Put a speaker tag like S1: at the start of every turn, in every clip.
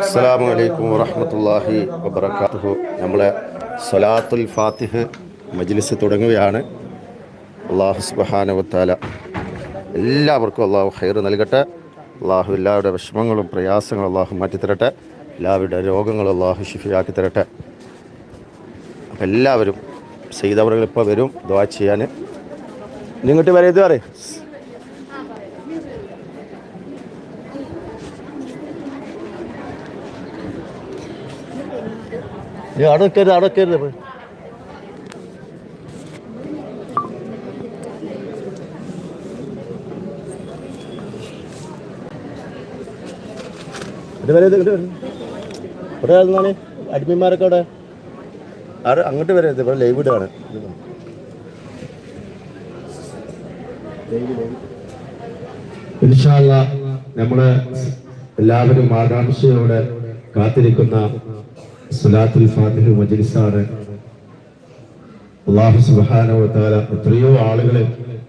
S1: അസ്സലാമു അലൈക്കും വറഹ്മത്തുള്ളാഹി വബറകാതുഹു. നമ്മളെ സ്വലാത്തുൽ ഫാത്തിഹ് മജ്ലിസ് തുടങ്ങുകയാണ്. അല്ലാഹു സുബ്ഹാനഹു വ തആല എല്ലാവർക്കും അല്ലാഹു ഖൈർ നൽകട്ടെ. അല്ലാഹു എല്ലാവരുടെ വിഷമങ്ങളും പ്രയാസങ്ങളും അല്ലാഹു മാറ്റിത്തരട്ടെ. എല്ലാവരുടെ രോഗങ്ങളും അല്ലാഹു ശിഫയാക്കി തരട്ടെ. അപ്പം എല്ലാവരും ചെയ്തവர்கள் ഇപ്പോൾ വരും ദുആ ചെയ്യാൻ. നിങ്ങോട്ട് വരെ ഇത് പറയും. അടക്കരുത് ഇവിടെ ആയിരുന്നാണ് അടിമന്മാരൊക്കെ അവിടെ അങ്ങോട്ട് വരരുത്. ഇവിടെ ലൈവ് ഇടാണ്. ഇൻഷാ അല്ലാഹ് നമ്മള് എല്ലാവരും ആകാംക്ഷയോടെ കാത്തിരിക്കുന്ന സ്വലാത്തുൽ ഫാത്തിഹ് മജ്ലിസാണ്. അല്ലാഹു സുബ്ഹാനഹു വ തആല എത്രയോ ആളുകൾ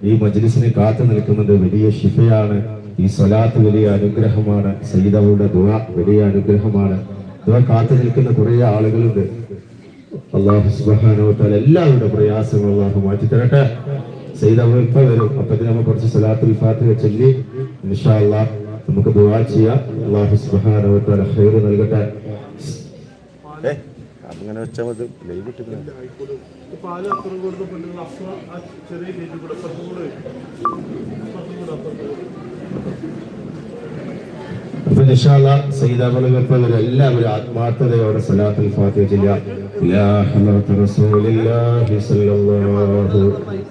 S1: ഈ മജ്ലിസിന് കാത്തു നിൽക്കുന്നുണ്ട്. വലിയ ശിഫയാണ് ഈ സ്വലാത്ത്, വലിയ അനുഗ്രഹമാണ്. സയ്യിദുകളുടെ ദുആ വലിയ അനുഗ്രഹമാണ്. ദുആ കാത്തു നിൽക്കുന്ന കുറേ ആളുകളുണ്ട്. അല്ലാഹു സുബ്ഹാനഹു വ തആല എല്ലാവരുടെ പ്രയാസങ്ങളും അല്ലാഹു മാറ്റി തരട്ടെ. സയ്യിദുകൾ ഇപ്പോൾ വരും. അപ്പത്തിന് നമുക്ക് കുറച്ച് സ്വലാത്തുൽ ഫാത്തിഹ ചൊല്ലി ഇൻഷാ അല്ലാഹ് നമുക്ക് ദുആ ചെയ്യാം. അല്ലാഹു സുബ്ഹാനഹു വ തആല ഖൈർ നൽകട്ടെ. അങ്ങനെ വെച്ചാൽ മതി. ലൈവ് കിട്ടുന്നില്ല. എല്ലാവരും ആത്മാർത്ഥതയോടെ സ്വലാത്തുൽ ഫാത്തിഹ ചൊല്ലുക. യാ ഹളറത്ത് റസൂലില്ലാഹി സ്വല്ലല്ലാഹു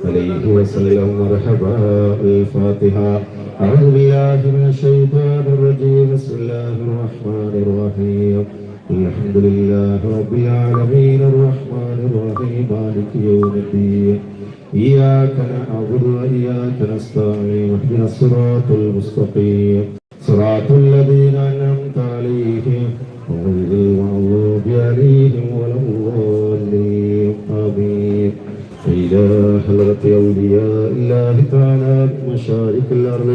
S1: അലൈഹി വസല്ലം മർഹബാ അൽ ഫാത്തിഹ. അഊദു ബില്ലാഹി മിനശ് ശൈത്വാനിർ റജീം. ബിസ്മില്ലാഹിർ റഹ്മാനിർ റഹീം. الحمد لله رب العالمين الرحمن الرحيم مالك يوم الدين إياك نعبد وإياك نستعين اهدنا الصراط المستقيم صراط الذين أنعمت عليهم غير المغضوب عليهم ولا الضالين آمين. إلى حضرة أولياء الله تعالى مشارق الأرض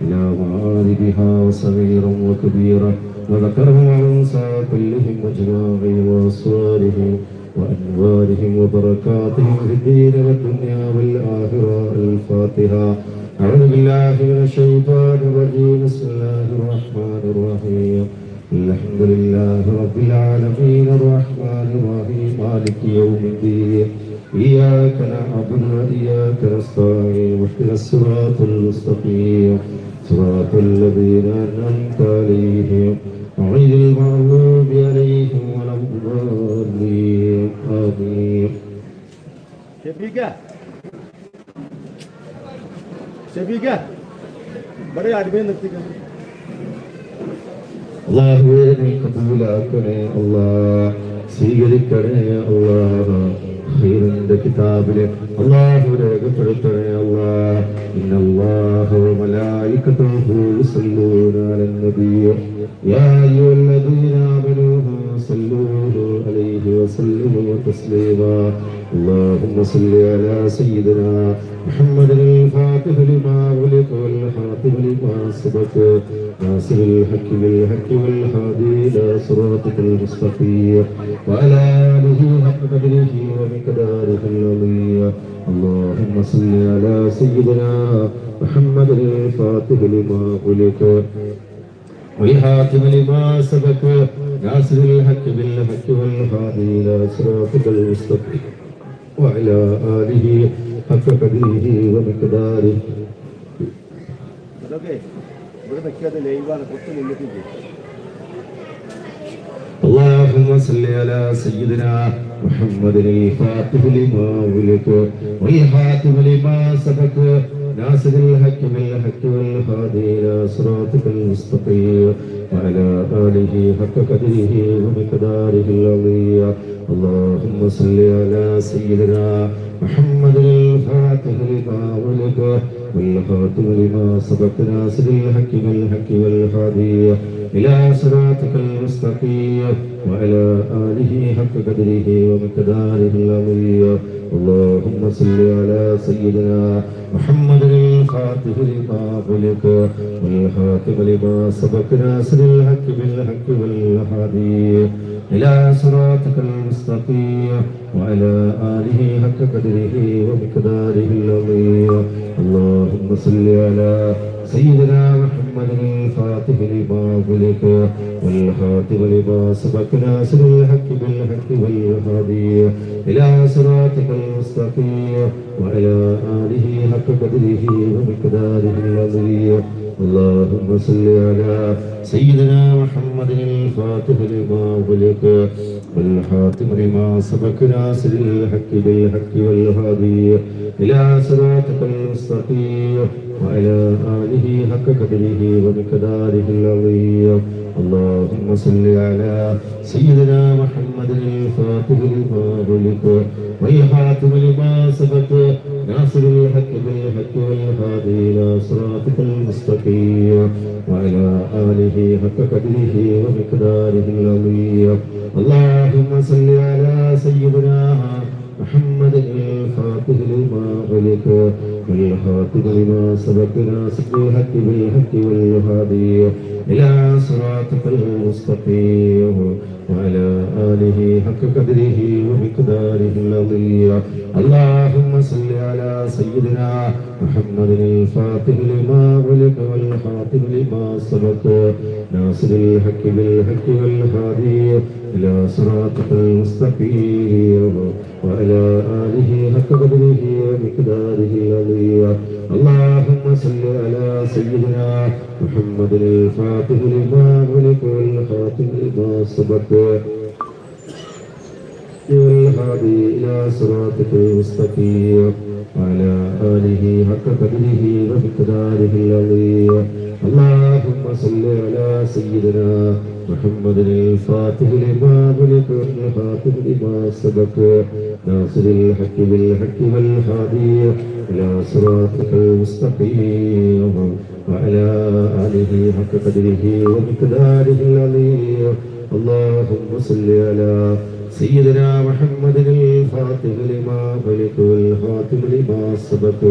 S1: إلى مغاربها وصغيرا وكبيرا وذكرهم وأنثى كلهم أجمعين وأسرارهم وأنوارهم وبركاتهم في الدين والدنيا والآخرة. الفاتحة. أعوذ بالله من الشيطان الرجيم. بسم الله الرحمن الرحيم. الحمد لله رب العالمين الرحمن الرحيم مالك يوم الدين إياك نعبد وإياك نستعين اهدنا الصراط المستقيم صراط الذين أنعمت عليهم غير المغضوب عليهم ولا الضالين آمين. അല്ലാഹുവേ നീ കബൂലാക്കണേ അല്ലാഹ്, സ്വീകരിക്കണേ അല്ലാഹ്. ഖൈറിന്റെ കിതാബിലെ അല്ലാഹു രേഖപ്പെടുത്തണേ അല്ലാഹ്. ഇന്നല്ലാഹ വ മലായികതുഹു യുസല്ലൂന അലൻ നബിയ്യ യാ അയ്യുഹല്ലദീന ആമനൂ സല്ലൂ അലൈഹി വസല്ലമു തസ്ലീമാ. اللهم صل على سيدنا محمد الفاتح لما أغلق والخاتم لما سبق ناصر الحق بالحق والهادي إلى صراطك المستقيم وعلى آله حق قدره ومقداره العظيم. اللهم صل على سيدنا محمد الفاتح لما أغلق والخاتم لما سبق ناصر الحق بالحق والهادي إلى صراطك المستقيم وعلى آله حق قدره ومقداره. اللهم صل على سيدنا محمد الفاتح لما أغلق والخاتم لما سبق ناصر الحق بالحق والهادي إلى صراطك المستقيم وعلى آله حق قدره ومقداره العظيم. اللهم صل على سيدنا محمد الفاتح لما أغلق والخاتم لما سبق ناصر الحق بالحق والهادي إلى صراطك المستقيم وعلى آله حق قدره ومقداره العظيم. اللهم صل على سيدنا محمد الفاتح لما خلق والخاتم لما سبق ناصر الحق بالحق والهادي إلى صراطك المستقيم وعلى آله حق قدره ومقداره العظيم اللهم صل على سيدنا محمد الفاتح لما خلق والخاتم لما سبق ناصر الحق بالحق والهادي إلى صراطك المستقيم وعلى آله حق قدره ومقداره العظيم اللهم صل على سيدنا محمد الفاتح لما خلق والخاتم لما سبق ناصر الحق بالحق والهادي إلى صراطك المستقيم وعلى آله حق قدره ومقداره العظيم اللهم صل على سيدنا محمد الفاتح لما خلق والخاتم لما سبق ناصر الحق بالحق والهادي إلى صراطك المستقيم وعلى آله حق قدره ومقداره العظيم اللهم صل على سيدنا محمد الفاتح لما خلق والخاتم لما سبق ناصر الحق بالحق والهادي إلى صراطك المستقيم وعلى آله حق قدره ومقداره العظيم اللهم صل على سيدنا محمد الفاتح لما خلق والخاتم لما سبق ناصر الحق بالحق والهادي إلى صراطك المستقيم وعلى آله حق قدره ومقداره العظيم اللهم صل على سيدنا محمد الفاتح لما خلق والخاتم لما سبق والهادي إلى صراطك المستقيم وعلى آله حق قدره ومقداره العظيم اللهم صل على سيدنا محمد الفاتح لما خلق والخاتم لما سبق ناصر الحق بالحق والهادي إلى صراطك المستقيم وعلى آله حق قدره ومقداره العظيم اللهم صل على سيدنا محمد الفاتح لما خلق والخاتم لما سبق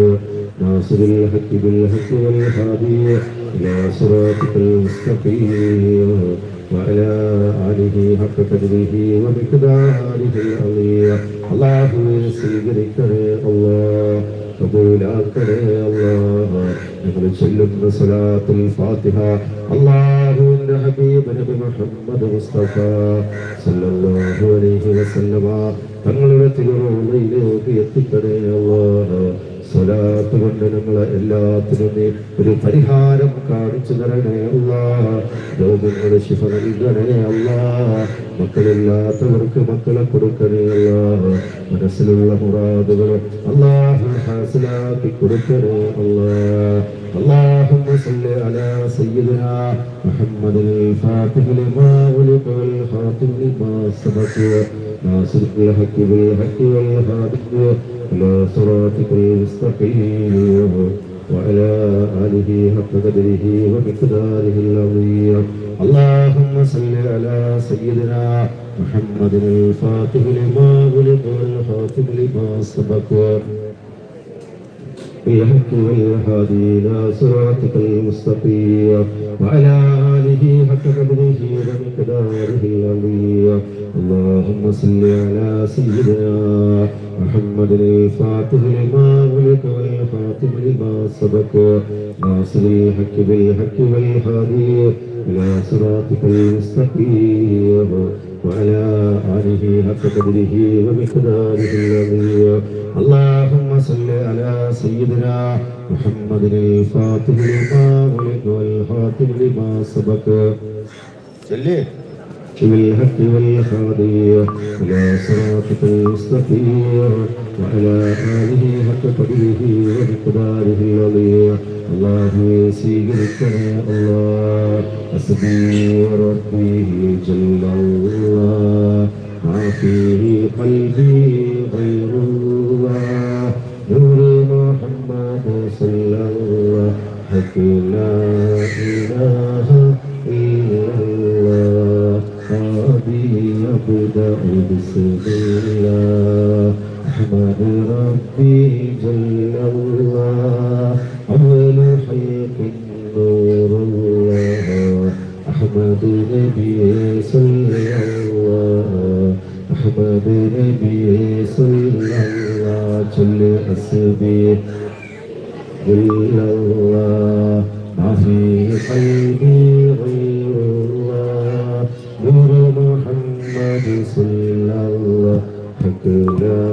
S1: ناصر الحق بالحق والهادي إلى صراطك المستقيم وعلى آله حق قدره ومقداره العظيم اللهم സ്വീകരിക്കണേ അല്ലാഹ് കബൂലാക്കണേ അല്ലാഹ് ഞങ്ങൾ ചൊല്ലുന്ന സ്വലാത്തുൽ ഫാത്തിഹ അല്ലാഹുവിന്റെ ഹബീബ് നബി മുഹമ്മദ് മുസ്തഫ സല്ലല്ലാഹു അലൈഹി വസല്ലമ തങ്ങളുടെ തിരുറൂളിലേക്ക് എത്തിക്കണേ അല്ലാഹ് സ്വലാത്ത് കൊണ്ട് ഞങ്ങളെ എല്ലാത്തിനും നീ ഒരു പരിഹാരം കാണിച്ചു തരണേ അല്ലാഹ് രോഗങ്ങളുടെ ശിഫ നൽകണേ അല്ലാഹ് മക്കളില്ലാത്തവർക്ക് മക്കളെ കൊടുക്കണേ അല്ലാഹ് മനസ്സിലുള്ള മുറാദുകൾ അല്ലാഹു ഹാസിലാക്കി കൊടുക്കണേ അല്ലാഹ് اللهم صل على سيدنا محمد الفاتح لما خلق والخاتم لما سبق ناصر الحق بالحق والهادي إلى صراطك المستقيم وعلى آله حق قدره ومقداره العظيم اللهم صل على سيدنا محمد الفاتح لما خلق والخاتم لما سبق بالحق والهادي إلى صراطك المستقيم وعلى آله حق قدره ومقداره العظيم اللهم صل على سيدنا محمد الفاتح لما خلق والخاتم لما سبق ناصر الحق بالحق والهادي إلى صراطك المستقيم وعلى آله حق قدره ومقداره العظيم اللهم صل على سيدنا محمد الفاتح لما خلق والخاتم لما سبق بالحق والهادي إلى صراطك المستقيم وعلى آله حق قدره ومقداره العظيم الله يسيركنا الله حسبي ربي جل الله ما فيه قلبي غير الله نور محمد صلى الله لا إله إلا الله هادي أبدأ بسم الله أحمد ربي جل الله الله ما في قلبي غير الله نور محمد صلى الله حق لا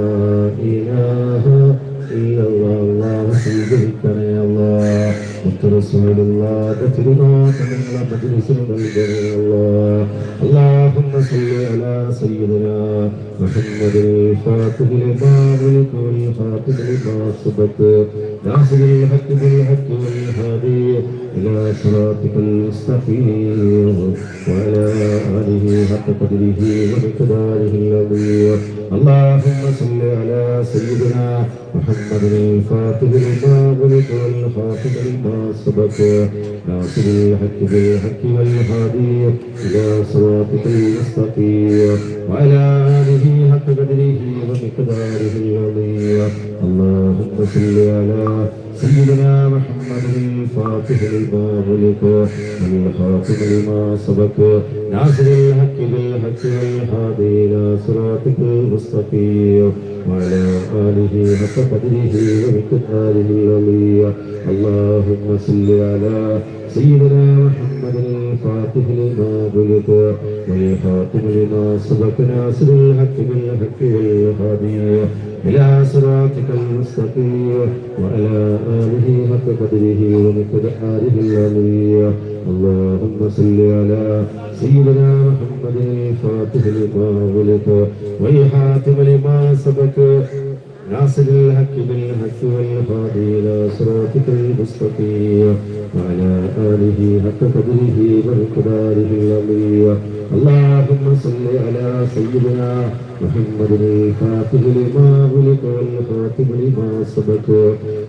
S1: إله إلا الله الله സ്വീകരിക്കണേ അല്ലാഹ് റസൂലുള്ളാഹി തത്തിരുനാഥങ്ങളുടെ മജ്‌ലിസിൽ നൽകണേ അല്ലാഹ് اللهم صل على سيدنا محمد الفاتح لما أغلق والخاتم لما سبق ناصر الحق بالحق والهادي إلى صراطك المستقيم وعلى آله حق قدره ومقداره العظيم اللهم صل على سيدنا محمد الفاتح لما أغلق والخاتم لما سبق ناصر الحق بالحق والهادي إلى صراطك المستقيم وعلى آله حق قدره ومقداره العظيم اللهم صل على سيدنا محمد الفاتح لما أغلق والخاتم لما سبق ناصر الحق بالحق والهادي إلى صراطك المستقيم وعلى آله حق قدره ومقداره العظيم اللهم صل على سيدنا محمد الفاتح لما أغلق والخاتم لما سبق ناصر الحق بالحق والهادي إلى صراطك المستقيم وعلى آله حق قدره ومقداره العظيم اللهم صل على سيدنا محمد الفاتح لما أغلق والخاتم لما سبق ناصر الحق بالحق والهادي إلى صراطك المستقيم وعلى آله حق قدره ومقداره العظيم اللهم صل على سيدنا محمد الفاتح لما أغلق والخاتم لما سبق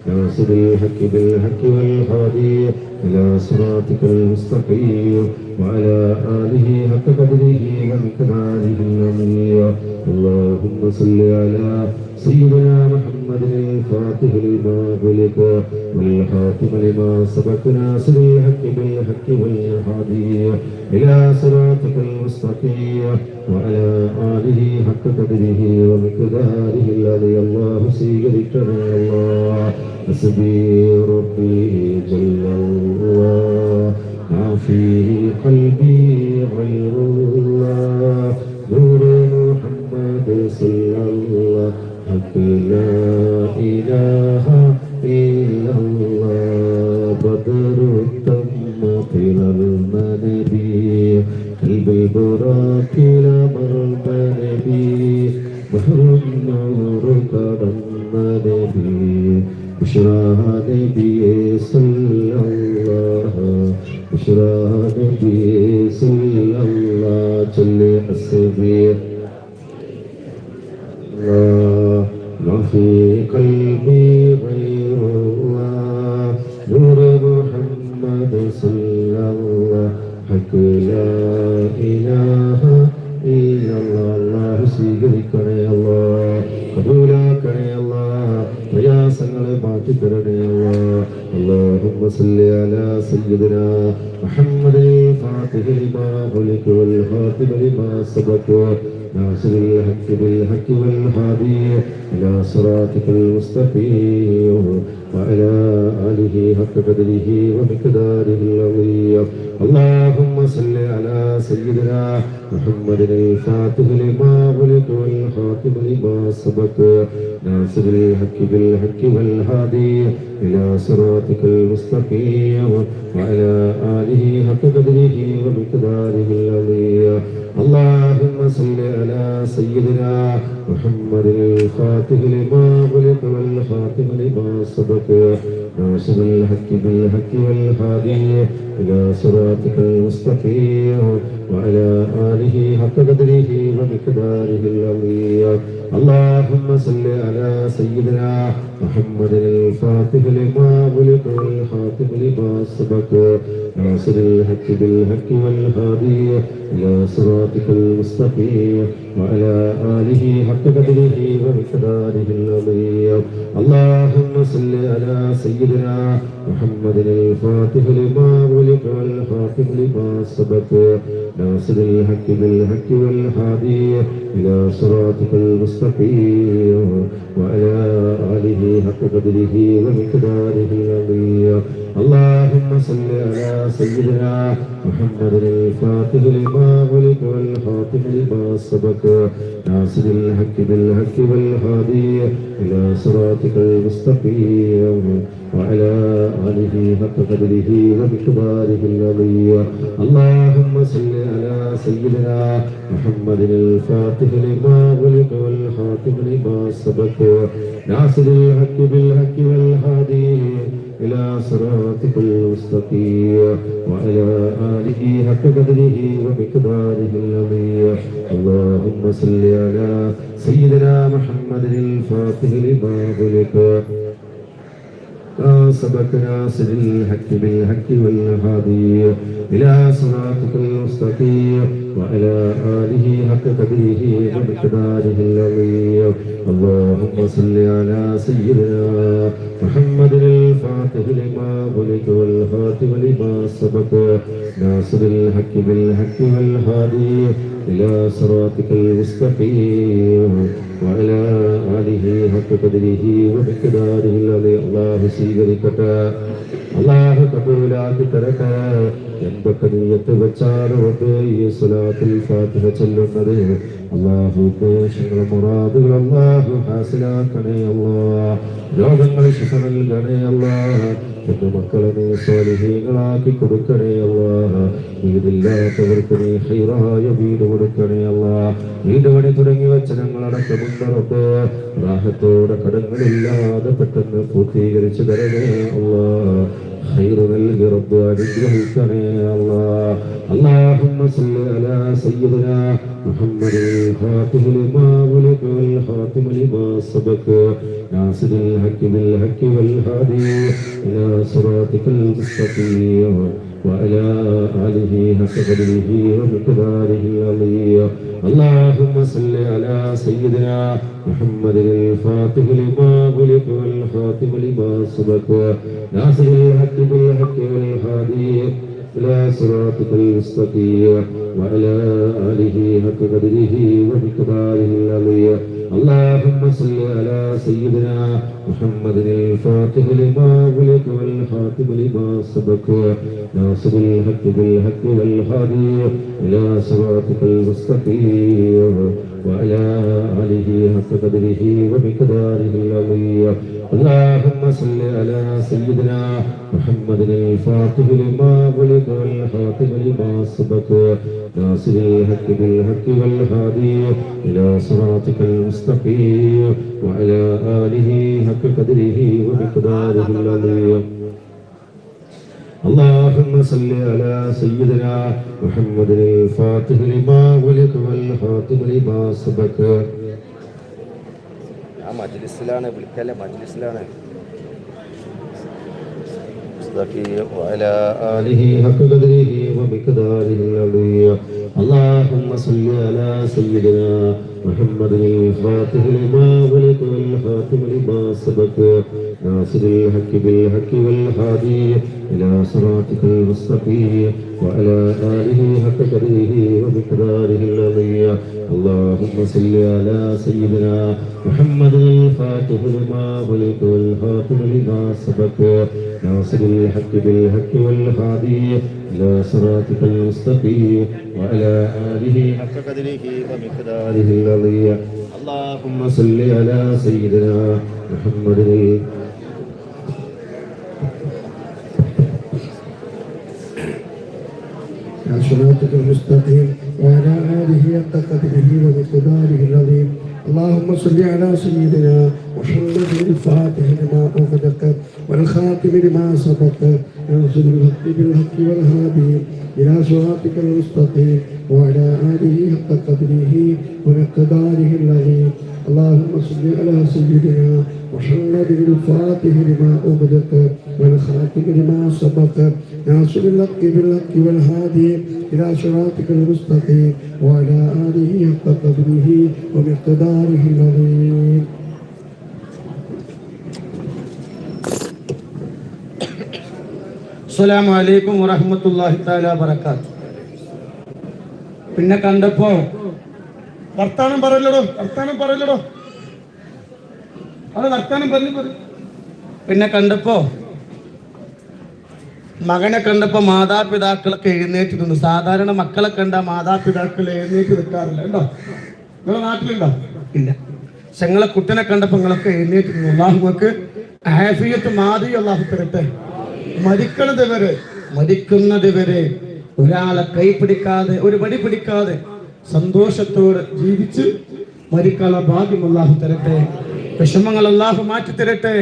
S1: ناصر الحق بالحق والهادي إلى صراطك المستقيم وعلى آله حق قدره ومقداره العظيم اللهم صل على سيدنا محمد الفاتح لما أغلق والخاتم لما سبق ناصر الحق بالحق والهادي إلى صراطك المستقيم وعلى آله حق قدره ومقداره الذي الله സ്വീകരിക്കണേ الله حسبي ربي جل الله ما في قلبي غير الله نور محمد صلى الله حق لا إله إلا الله بدر التم إلى المنبي قلب البراق لمر المنبي بحر النور قدم نبي بشرى نبي صلى الله بشرى نبي صلى الله جل حسبي ما في قلبي غير الله نور محمد صلى الله حق لا إله إلا الله الله സ്വീകരിക്കണേ അല്ലാഹ് കബൂലാക്കണേ അല്ലാഹ് പ്രയാസങ്ങളെ മാറ്റിത്തരണേ അല്ലാഹ് اللهم صل على سيدنا محمد الفاتح لما أغلق والخاتم لما سبق ناصر الحق بالحق والهادي إلى صراطك المستقيم وعلى آله حق قدره ومقداره العظيم اللهم صل على سيدنا محمد الفاتح لما أغلق والخاتم لما سبق ناصر الحق بالحق والهادي إلى صراطك المستقيم وعلى آله حق قدره ومقداره العظيم اللهم صل على سيدنا محمد الفاتح لما أغلق والخاتم لما سبق ناصر الحق بالحق والهادي إلى صراطك المستقيم وعلى آله حق قدره ومقداره العظيم اللهم صل على سيدنا محمد الفاتح لما أغلق والخاتم لما سبق ناصر الحق بالحق والهادي إلى صراطك المستقيم وعلى آله حق قدره ومقداره العظيم اللهم صل على سيدنا محمد الفاتح لما ولك والخاتم لما سبق ناصر الحق بالحق والهادي إلى صراطك المستقيم وعلى آله حق قدره ومقداره العظيم اللهم صل على سيدنا محمد الفاتح لما ولك والخاتم لما سبق ناصر الحق بالحق والهادي إلى صراطك المستقيم وعلى آله حق قدره ومقداره العظيم اللهم صل على سيدنا محمد الفاتح لما ولك والخاتم لما سبق ناصر الحق بالحق والهادي إلى صراطك المستقيم وعلى آله حق قدره ومقداره العظيم اللهم صل على سيدنا محمد الفاتح لما ولك سبق ناصر الحق بالحق والهادي إلى صراطك المستقيم وعلى آله حق قدره ومقداره العظيم اللهم صل على سيدنا محمد الفاتح لما ولك والخاتم لما سبق ناصر الحق بالحق والهادي إلى صراطك المستقيم وعلى آله حق قدره ومقداره العظيم الله സ്വീകരിക്കട്ടെ അല്ലാഹു കബൂലാക്കി തരട്ടെ എന്തൊക്കെ നിയ്യത്ത് വെച്ചാണ് ഈ സ്വലാത്തുൽ ഫാത്തിഹ ചൊല്ലുന്നത് അല്ലാഹു ഉദ്ദേശങ്ങൾ മുറാദുകൾ അല്ലാഹു ഹാസിലാക്കണേ അല്ലാഹ് രോഗങ്ങൾ ശിഫ നൽകണേ അല്ലാഹ് എന്റെ മക്കളെ നീ സ്വാലിഹീങ്ങളാക്കി കൊടുക്കണേ അല്ലാഹ് വീടില്ലാത്തവർക്ക് നീ ഹൈറായ വീട് കൊടുക്കണേ അല്ലാഹ് വീട് പണി തുടങ്ങി വെച്ച ഞങ്ങളടക്കമുണ്ട് റബ്ബേ റാഹത്തോടെ കടങ്ങളില്ലാതെ പെട്ടെന്ന് പൂർത്തീകരിച്ചു തരണേ അല്ലാഹ് خير നൽകി റബ്ബ് അനുഗ്രഹിക്കണേ അല്ലാഹ് اللهم صل على سيدنا محمد الفاتح لما ولك والخاتم لما سبق ناصر الحق بالحق والهادي إلى صراطك المستقيم وعلى آله حق قدره ومقداره العظيم اللهم صل على سيدنا محمد الفاتح لما ولك والخاتم لما سبق ناصر الحق بالحق والهادي إلى صراطك المستقيم وعلى آله حق قدره ومقداره العظيم اللهم صل على سيدنا محمد الفاتح لما ولك والخاتم لما سبق ناصر الحق بالحق والهادي إلى صراطك المستقيم وعلى آله حق قدره ومقداره العظيم اللهم صل على سيدنا محمد الفاتح لما ولك والخاتم لما سبق ناصر الحق بالحق والهادي إلى صراطك المستقيم وعلى آله حق قدره ومقداره العظيم اللهم صل على سيدنا محمد الفاتح لما ولك والخاتم لما سبق മജ്ലിസിലാണ് വിളിക്കല്ലേ മജ്ലിസിലാണ് وعلى آله حق قدره ومقداره العظيم اللهم صل على سيدنا محمد الفاتح لما ولك والخاتم لما سبق ناصر الحق بالحق والهادي إلى صراطك المستقيم وعلى آله حق قدره ومقداره العظيم اللهم صل على سيدنا محمد الفاتح لما ولك والخاتم لما سبق ناصر الحق بالحق والهادي إلى صراطك المستقيم وعلى آله حق قدره ومقداره العظيم اللهم صل على سيدنا محمد
S2: صراطك المستقيم وعلى آله حق قدره ومقداره العظيم اللهم صل على سيدنا محمد الفاتح لما أغلق والخاتم لما سبق ناصر الحق بالحق والهادي إلى صراطك المستقيم وعلى آله حق قدره ومقداره العظيم اللهم صل على سيدنا محمد الفاتح لما أغلق والخاتم لما سبق ناصر الحق بالحق والهادي إلى صراطك المستقيم وعلى آله حق قدره ومقداره العظيم
S3: അസ്സലാമു അലൈക്കും വറഹ്മത്തുള്ളാഹി തആല വബറകാതുഹു. പിന്നെ കണ്ടപ്പോ വർത്താനം പറയലടോ അത് വർത്താനം പറഞ്ഞു. പിന്നെ കണ്ടപ്പോ മകനെ കണ്ടപ്പോ മാതാപിതാക്കളൊക്കെ എഴുന്നേറ്റ് നിന്നു. സാധാരണ മക്കളെ കണ്ട മാതാപിതാക്കൾ എഴുന്നേറ്റ് നിൽക്കാറില്ല. ഉണ്ടോ? നിങ്ങളുടെ നാട്ടിലുണ്ടോ? ഇല്ല. പക്ഷെ നിങ്ങളെ കുട്ടനെ കണ്ടപ്പോ നിങ്ങളൊക്കെ എഴുന്നേറ്റ് നിന്നു. അള്ളാഹുക്ക് ആഫിയത്ത് മാതി അള്ളാഹു തരട്ടെ. മരിക്കുന്നത് വരെ ഒരാളെ കൈ പിടിക്കാതെ ഒരു വടി പിടിക്കാതെ സന്തോഷത്തോടെ ജീവിച്ച് മരിക്കാനുള്ള ഭാഗ്യം അള്ളാഹു തരട്ടെ. വിഷമങ്ങൾ അള്ളാഹു മാറ്റി തരട്ടെ.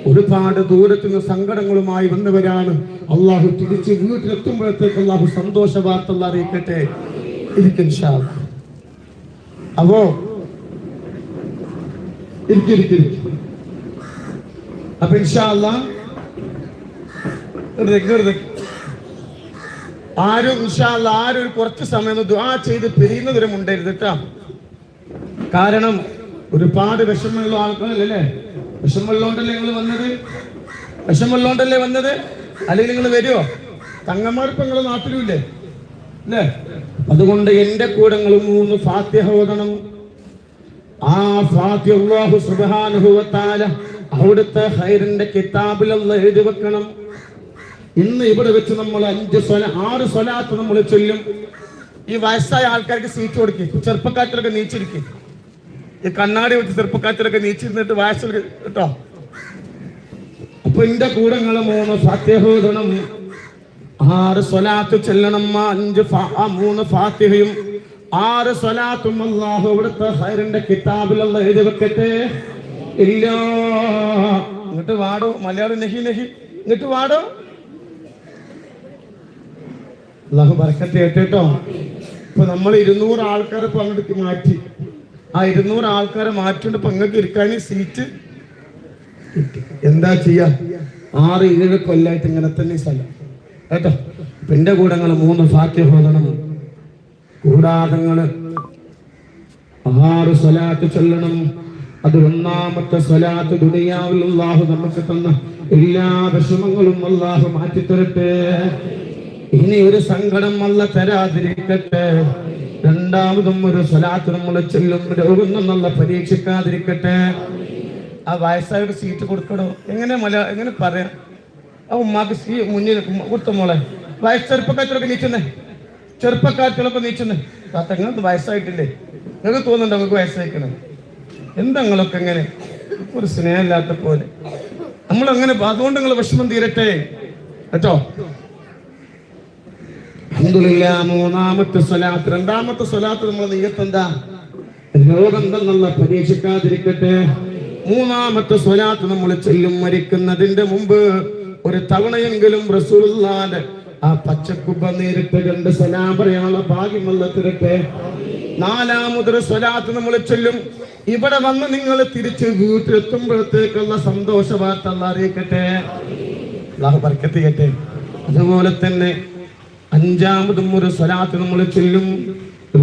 S3: ഒരുപാട് ദൂരത്തു നിന്ന് സങ്കടങ്ങളുമായി വന്നവരാണ്. അള്ളാഹു തിരിച്ച് വീട്ടിലെത്തുമ്പോഴത്തേക്ക് അള്ളാഹു സന്തോഷ വാർത്ത അറിയിക്കട്ടെ. ഇരിക്കും ഇൻഷാ അല്ലാഹ്. അപ്പോ അപ്പൊ ഇൻഷാ അല്ലാഹ് ആരും ഇൻഷാ അല്ലാഹ് ആരും കുറച്ച് സമയം ദുആ ചെയ്ത് പിരിയുന്നവരും ഉണ്ടായിരുന്നു കേട്ടോ. കാരണം ഒരുപാട് വിഷമമുള്ള ആൾക്കാരല്ലേ. വിഷമമുള്ളോണ്ടല്ലേ നിങ്ങൾ വന്നത്? വിഷമമുള്ളോണ്ടല്ലേ വന്നത്? അല്ലെങ്കിൽ നിങ്ങൾ വരുമോ? തങ്ങന്മാർക്ക് നിങ്ങളെ നാട്ടിലും ഇല്ലേ അല്ലേ? അതുകൊണ്ട് എന്റെ കൂടെ നിങ്ങൾ 3 ഫാത്തിഹ ഓതണം. ആ ഫാത്തിഹ അല്ലാഹു സുബ്ഹാനഹു വ തആല അവിടുത്തെ ഖൈറിന്റെ കിതാബിൽ അല്ലാഹ് എഴുതി വെക്കണം. ഇന്ന് ഇവിടെ വെച്ച് നമ്മൾ 6 സ്വലാത്ത് നമ്മൾ ചൊല്ലും. ഈ വയസ്സായ ആൾക്കാർക്ക് സീറ്റ് കൊടുക്കും. ചെറുപ്പക്കാരത്തിലൊക്കെ നീച്ചിരിക്കും. ഈ കണ്ണാടി വെച്ച് ചെറുപ്പക്കാരത്തിലൊക്കെ നീച്ചിരുന്നിട്ട് വയസ്സിൽ കേട്ടോ. അപ്പൊ എന്റെ കൂടെ നിങ്ങൾ 3 ഫാത്തിഹ ഓതണം, 6 സ്വലാത്ത് ചെല്ലണം. 3 ഫാത്തിഹയും 6 സ്വലാത്തും അല്ലാഹു അവിടുത്തെ ഖൈറിന്റെ കിതാബിൽ അല്ലാഹ് എഴുതി വെക്കട്ടെ. ഇല്ല ഇങ്ങോട്ട് വാടോ മലയാളം നഹി ഇങ്ങോട്ട് വാടോ. അല്ലാഹു ബർക്കത്ത് ചെയ്യട്ടെ. ഇപ്പൊ നമ്മൾ 200 ആൾക്കാരെ ഇപ്പൊ അങ്ങോട്ട് മാറ്റി. ആ 200 ആൾക്കാരെ മാറ്റിണ്ട് ഇപ്പൊ നിങ്ങൾക്ക് ഇരിക്കാൻ സീറ്റ് എന്താ ചെയ്യാ? 6-7 കൊല്ലായിട്ട് ഇങ്ങനെ തന്നെ സ്ഥലം കേട്ടോ. ഇപ്പൊ എന്റെ കൂടെ 3 ഫാത്തിഹ ഓതണം. കൂടാതെ 6 സ്വലാത്ത് ചൊല്ലണം. അത് 1ാമത്തെ സ്വലാത്ത് ദുനിയാവിൽ അല്ലാഹു നമുക്ക് തന്ന എല്ലാ വിഷമങ്ങളും അല്ലാഹു മാറ്റി തരട്ടെ. ഇനി ഒരു സങ്കടം അല്ലാഹു തരാതിരിക്കട്ടെ. 2ാമതും ഒരു സ്വലാത്ത് നമ്മൾ ചൊല്ലും. രോഗം നല്ല പരീക്ഷിക്കാതിരിക്കട്ടെ. ആ വയസ്സായിട്ട് സീറ്റ് കൊടുക്കണോ? എങ്ങനെ പറയാം? ആ ഉമ്മാക്ക് മുന്നിൽ കൊടുത്ത മോളെ ചെറുപ്പക്കാരത്തിലൊക്കെ നീച്ചുന്നേ. നിങ്ങൾക്ക് വയസ്സായിട്ടില്ലേ? നിങ്ങൾക്ക് തോന്നുന്നുണ്ടോ നിങ്ങൾക്ക് വയസ്സായിക്കണേ? എന്താ നിങ്ങളൊക്കെ എങ്ങനെ ഒരു സ്നേഹമില്ലാത്ത പോലെ നമ്മളങ്ങനെ? അതുകൊണ്ട് നിങ്ങൾ വിഷമം തീരട്ടെ കേട്ടോ. അൽഹംദുലില്ലാ. 3ാമത്തെ സ്വലാത്ത് 2ാമത്തെ സ്വലാത്ത് നമ്മൾ നിയത്തെന്താ? രോഗം എന്നുള്ള പരീക്ഷിക്കാതിരിക്കട്ടെ. 3ാമത്തെ സ്വലാത്ത് നമ്മൾ ചൊല്ലും മരിക്കുന്നതിന്റെ മുമ്പ് ഒരു തവണയെങ്കിലും റസൂലുള്ളാഹിന്റെ ആ പച്ചക്കുബ്ബ നേരിട്ട് 2 സലാം പറയാനുള്ള ഭാഗ്യം അല്ലാഹു തരട്ടെ. 4ാമതൊരു സ്വലാത്ത് നമ്മൾ ചൊല്ലും. ഇവിടെ വന്ന് നിങ്ങൾ തിരിച്ച് വീട്ടിലെത്തുമ്പോഴത്തേക്കുള്ള സന്തോഷ വാർത്ത അല്ലാഹു അറിയിക്കട്ടെ. അല്ലാഹു ബർക്കത്ത് ചെയ്യട്ടെ. അതുപോലെ തന്നെ 5ാമതും ഒരു സ്വലാത്ത് നമ്മൾ ചൊല്ലും.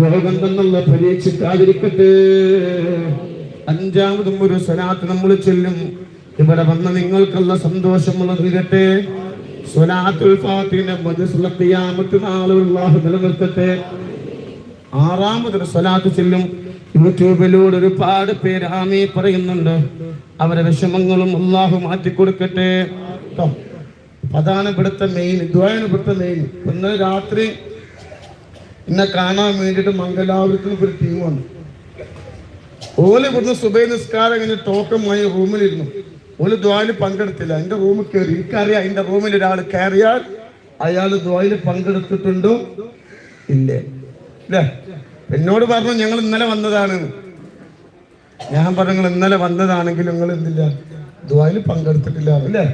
S3: രോഗം എന്നുള്ള പരീക്ഷിക്കാതിരിക്കട്ടെ. 5ാമതും ഒരു സ്വലാത്ത് നമ്മൾ ചൊല്ലും. ഇവിടെ വന്ന നിങ്ങൾക്കുള്ള സന്തോഷം നൽകട്ടെ. സ്വലാത്തുൽ ഫാത്തിഹയുടെ മജ്ലിസുൽ ഖിയാമത്ത് നാളിൽ അല്ലാഹു നിലനിർത്തട്ടെ. 6ാമതൊരു സ്വലാത്ത് ചൊല്ലും. യൂട്യൂബിലൂടെ ഒരുപാട് പേര് ആമീൻ പറയുന്നുണ്ട്. അവരുടെ വിഷമങ്ങളും അല്ലാഹു മാറ്റി കൊടുക്കട്ടെ. അതാണ് ഇവിടുത്തെ മെയിൻ ദുആയാണ്. ഇവിടുത്തെ മെയിൻ ഇന്നലെ രാത്രി എന്നെ കാണാൻ വേണ്ടിയിട്ട് മംഗലാപുരത്തിന് ഒരു ടീം വന്നു. ഓല് ഇവിടുന്ന് സുബൈ നിസ്കാരം കഴിഞ്ഞ് ടോക്കമായി റൂമിലിരുന്നു. ഓല് ദ്വായിൽ പങ്കെടുത്തില്ല. എന്റെ റൂമിൽ കയറി. എനിക്കറിയാം എന്റെ റൂമിൽ ഒരാൾ കയറിയാൽ അയാൾ ദ്വായിൽ പങ്കെടുത്തിട്ടുണ്ടോ ഇല്ലേ അല്ലേ? എന്നോട് പറഞ്ഞു ഞങ്ങൾ ഇന്നലെ വന്നതാണ്. ഞാൻ പറഞ്ഞു നിങ്ങൾ ഇന്നലെ വന്നതാണെങ്കിൽ നിങ്ങൾ എന്തില്ല ദ്വായിൽ പങ്കെടുത്തിട്ടില്ല അല്ലേ?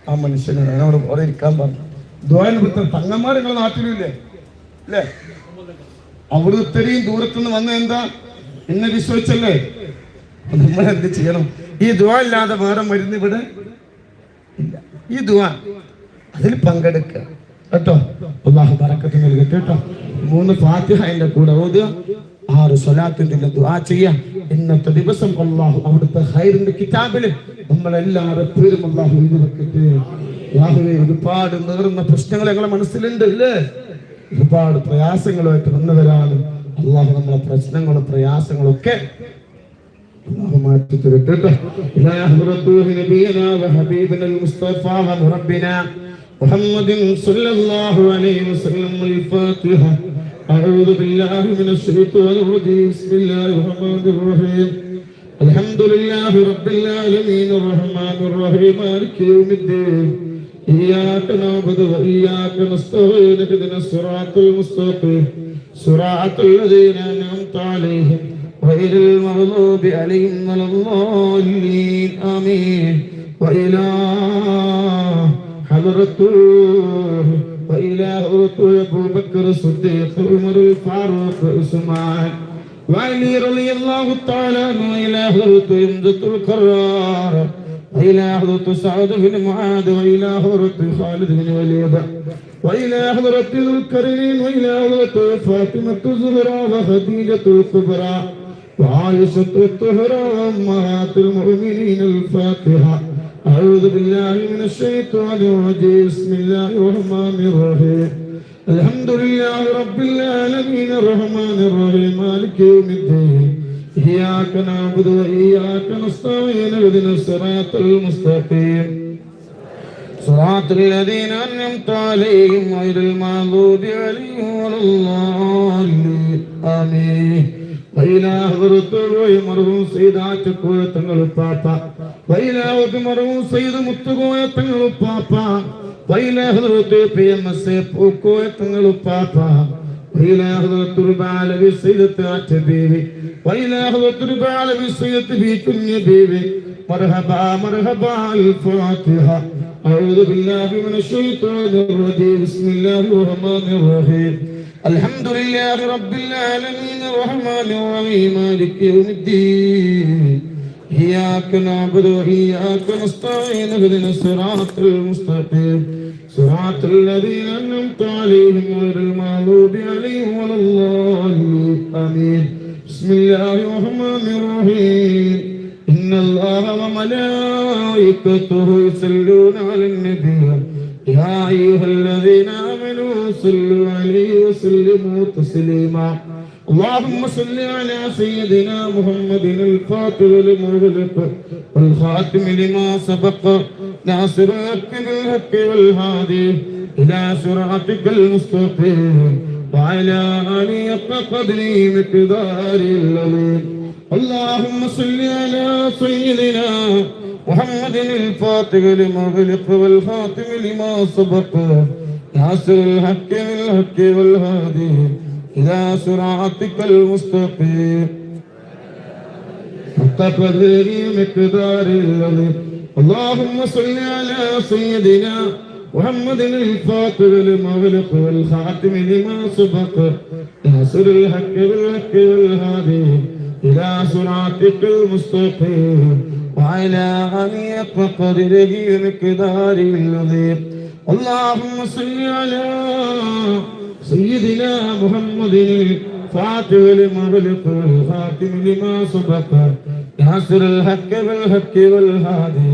S3: ആ മനുഷ്യനോട് എന്നോട് അവിടെ ഇരിക്കാൻ പറഞ്ഞു. ദ്വായിൽ തങ്ങന്മാർ നിങ്ങളുടെ നാട്ടിലും ഇല്ലേ അല്ലേ? അവിടെ ഇത്രയും ദൂരത്തുനിന്ന് വന്ന എന്താ എന്നെ വിശ്വസിച്ചല്ലേ? നമ്മൾ എന്ത് ചെയ്യണം? ഈ ദുആ ഇല്ലാതെ വേറെ മരുന്ന് ഇവിടെ ഇല്ല. ഈ ദുആ അതിൽ പങ്കെടുക്കുക കേട്ടോ. അല്ലാഹു ബറക്കത്ത് നൽകട്ടെ കേട്ടോ. 3 ഫാത്തിഹ അതിന്റെ കൂടെ ഓതുക. 6 സ്വലാത്തിന്റെ ദുആ ചെയ്യുക. ഇന്നത്തെ ദിവസം അല്ലാഹു അവിടുത്തെ ഖൈറിന്റെ കിതാബിൽ നമ്മളെല്ലാവരുടെ പേരും അല്ലാഹു എഴുതി വെക്കട്ടെ. അല്ലാഹുവേ ഒരുപാട് നേർന്ന പ്രശ്നങ്ങൾ ഞങ്ങളെ മനസ്സിലുണ്ട് അല്ലേ? ഒരുപാട് പ്രയാസങ്ങളുമായിട്ട് വന്നവരാണ്. അല്ലാഹു നമ്മളെ പ്രശ്നങ്ങളും പ്രയാസങ്ങളും ഒക്കെ അല്ലാഹു മാറ്റി തരട്ടെ. ഇലാ ഹദ്റത്തുഹു നബിയനാ വഹബീബനൽ മുസ്തഫ വറബ്ബിനാ മുഹമ്മദിൻ സ്വല്ലല്ലാഹു അലൈഹി വസല്ലം. അൽ-ഫാത്തിഹ. അഊദു ബില്ലാഹി മിനശ് ശൈത്വാനിർ റജീം. ബിസ്മില്ലാഹിർ റഹ്മാനിർ റഹീം. അൽഹംദുലില്ലാഹി റബ്ബിൽ ആലമീൻ അർറഹ്മാനിർ റഹീം മാലികി യൗമിദ്ദീൻ. ഇയ്യാക നഅ്ബുദു വ ഇയ്യാക നസ്തഈൻ. ഇഹ്ദിനസ് സിറാത്തൽ മുസ്തഖീം സിറാത്തൽ ലദീന അൻഅംത അലൈഹിം ഗൈറിൽ മഗ്ദൂബി അലൈഹിം വലദ്ദാല്ലീൻ. ആമീൻ. വഇലാ ഹദ്റത്തുഹു وإلى أبو بكر الصديق عمر الفاروق عثمان وعلي رضي الله تعالى عنه. وإلى حضرة حمزة الكرار وإلى حضرة سعد بن معاذ وإلى حضرة خالد بن وليد وإلى حضرة ذو القرنين وإلى حضرة فاطمة الزهراء وخديجة الكبرى وعائشة الطهرى وأمهات المؤمنين. الفاتحة. أعوذ بالله من الشيطان الرجيم. بسم الله الرحمن الرحيم. الحمد لله رب العالمين الرحمن الرحيم مالك يوم الدين. إياك نعبد وإياك نستعين. اهدنا الصراط المستقيم صراط الذين أنعمت عليهم غير المغضوب عليهم ولا الضالين. آمين. وإلى حضرة مرحوم سيد عاتقوية تنقل البابا وإلى مرحوم سيد متقوية تنقل البابا وإلى حضرة PMS فوقوية تنقل البابا وإلى حضرة ربع لبي سيدة عتبيبي وإلى حضرة ربع لبي سيدة بيكني بيبي. مرحبا مرحبا. الفاتحة. أعوذ بالله من الشيطان الرجيم. بسم الله الرحمن الرحيم. الحمد لله رب العالمين الرحمن الرحيم مالك يوم الدين. إياك نعبد وإياك نستعين. اهدنا الصراط المستقيم صراط الذين أنعمت عليهم غير المغضوب عليهم ولا الضالين. آمين. بسم الله الرحمن الرحيم. إن الله وملائكته يصلون على النبي يا أيها الذين آمنوا صلوا عليه وسلموا تسليما. اللهم صل على سيدنا محمد الفاتح لما أغلق والخاتم لما سبق ناصر الحق بالحق والهادي إلى صراطك المستقيم وعلى آله حق قدره مقداره العظيم. اللهم صل على سيدنا محمد الفاتح لما أغلق والخاتم لما سبق ناصر الحق بالحق والهادي إلى صراطك المستقيم حق قدره مقداره العظيم. اللهم صل على سيدنا محمد الفاتح لما أغلق والخاتم لما سبق ناصر الحق بالحق والهادي إلى صراطك المستقيم وعلى آله حق قدره ومقداره العظيم. اللهم صل على سيدنا محمد الفاتح لما أغلق والخاتم لما سبق ناصر الحق بالحق والهادي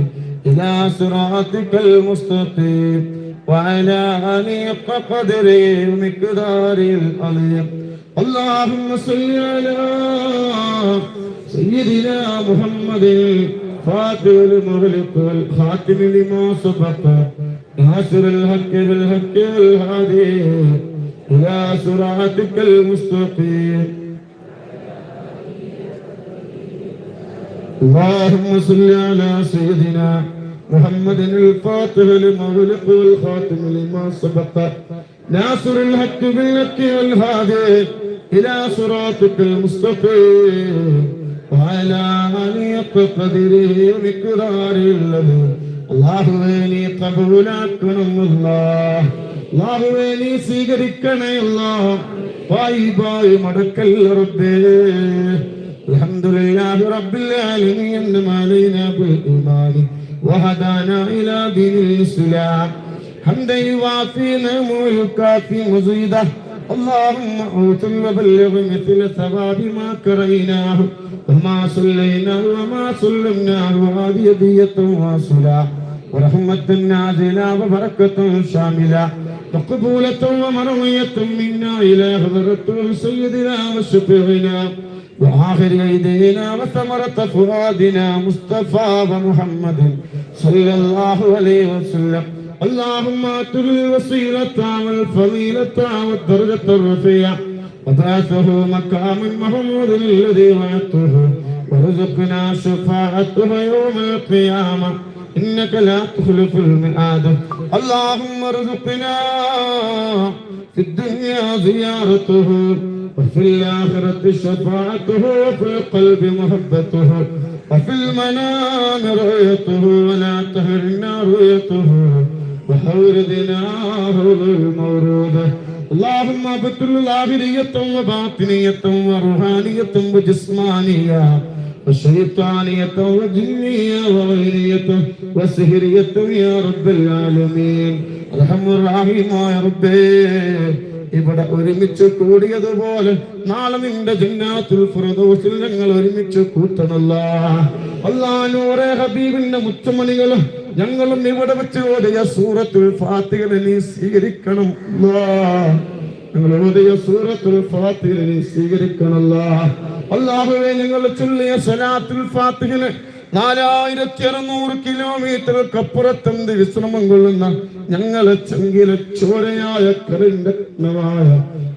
S3: إلى صراطك المستقيم وعلى آله حق قدره ومقداره العظيم. اللهم صل على سيدنا محمد الفاتح لما أغلق والخاتم لما سبق ناصر الحق بالحق والهادي إلى صراطك المستقيم. اللهم صل على سيدنا محمد الفاتح لما أغلق والخاتم لما سبق ناصر الحق بالحق والهادي إلى صراطك المستقيم وعلى آله حق قدره ومقداره العظيم. അല്ലാഹുവേ നീ ഖബൂലാക്കണം. അല്ലാഹുവേ നീ സ്വീകരിക്കണേ. വായിബായി മടക്കല്ല റബ്ബേ. അൽഹംദുലില്ലാഹി റബ്ബിൽ ആലമീൻ അലൈനാ ബിൽ ഈമാൻ വഹദാനാ ഇലാ ദീനിൽ ഇസ്ലാം ഹംദൻ യുവാഫി നിഅമഹു വയുകാഫി മസീദഹു. اللهم اوصل وبلغ مثل ثواب ما قرأناه وما صليناه وما سلمناه وهذه هدية واصلة ورحمة نازلة وبركة شاملة مقبولة ومروية منا إلى حضرة سيدنا وشفيعنا وآخر أيدينا وثمرة فؤادنا مصطفى ومحمد صلى الله عليه وسلم. اللهم آتنا الوسيلة والفضيلة والدرجة الرفيعة وبعثه مقام محمود الذي وعدته وارزقنا شفاعته يوم القيامة إنك لا تخلف الميعاد. اللهم ارزقنا في الدنيا زيارته وفي الآخرة شفاعته وفي القلب محبته وفي المنام رؤيته ولا تهرنا رؤيته وحوردنا حوض المورود. اللهم ابتل ظاهرية وباطنية وروحانية وجسمانية وشيطانية وجنية وغيرية وسهرية يا رب العالمين. أرحم الراحمين يا ربي ഇവിടെ ഒരുമിച്ച് കൂടിയതുപോലെ നാളെ നിന്റെ ജന്നാത്തുൽ ഫിർദൗസിൽ ഞങ്ങൾ ഒരുമിച്ച് കൂട്ടണമല്ലാ. അല്ലാഹ് നൂറെ ഹബീബിന്റെ മുത്തുമണികൾ ഞങ്ങളും ഇവിടെ വെച്ച് ഓതിയ സൂറത്തുൽ ഫാത്തിഹ നീ സ്വീകരിക്കണം അല്ലാഹ്. ഞങ്ങൾ ഓതിയ സൂറത്തുൽ ഫാത്തിഹ നീ സ്വീകരിക്കണം അല്ലാഹ്. അല്ലാഹുവേ ഞങ്ങൾ ചൊല്ലിയ സലാത്തുൽ ഫാത്തിഹ 4600 കിലോമീറ്റർക്കപ്പുറത്തെന്ത് വിശ്രമം കൊള്ളുന്ന ഞങ്ങളെ ചെങ്കിലെ ചോരയായ കറിണ്ടമായ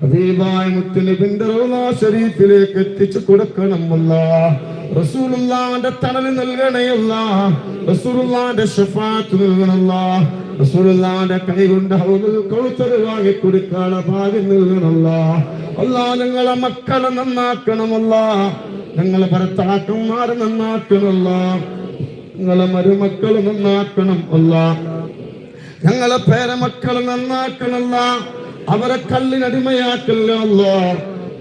S3: ഹബീബായ മുത്തുനബിന്റെ റൗള ശരീഫിലേക്ക് എത്തിച്ചു കൊടുക്കണം അല്ലാഹ്. റസൂലുള്ളാഹിന്റെ തണൽ നൽകണേ അല്ലാഹ്. റസൂലുള്ളാഹിന്റെ ശഫാഅത്ത് നൽകണം അല്ലാഹ്. റസൂലുള്ളാഹിന്റെ കൈകൊണ്ട് ഹൗദുൽ കൗസർ വാങ്ങി കുടിക്കാനുള്ള ഭാഗ്യം നൽകണം അല്ലാഹ്. അല്ലാഹ് ഞങ്ങളെ മക്കളെ നന്നാക്കണം അല്ലാഹ്. ഞങ്ങളെ ഭർത്താക്കന്മാരെ നന്നാക്കണമല്ല. ഞങ്ങളെ മരുമക്കളെ നന്നാക്കണം അല്ല. ഞങ്ങളെ പേരമക്കളെ നന്നാക്കണമല്ല. അവരെ കല്ലിനടിമയാക്കല്ല അല്ല.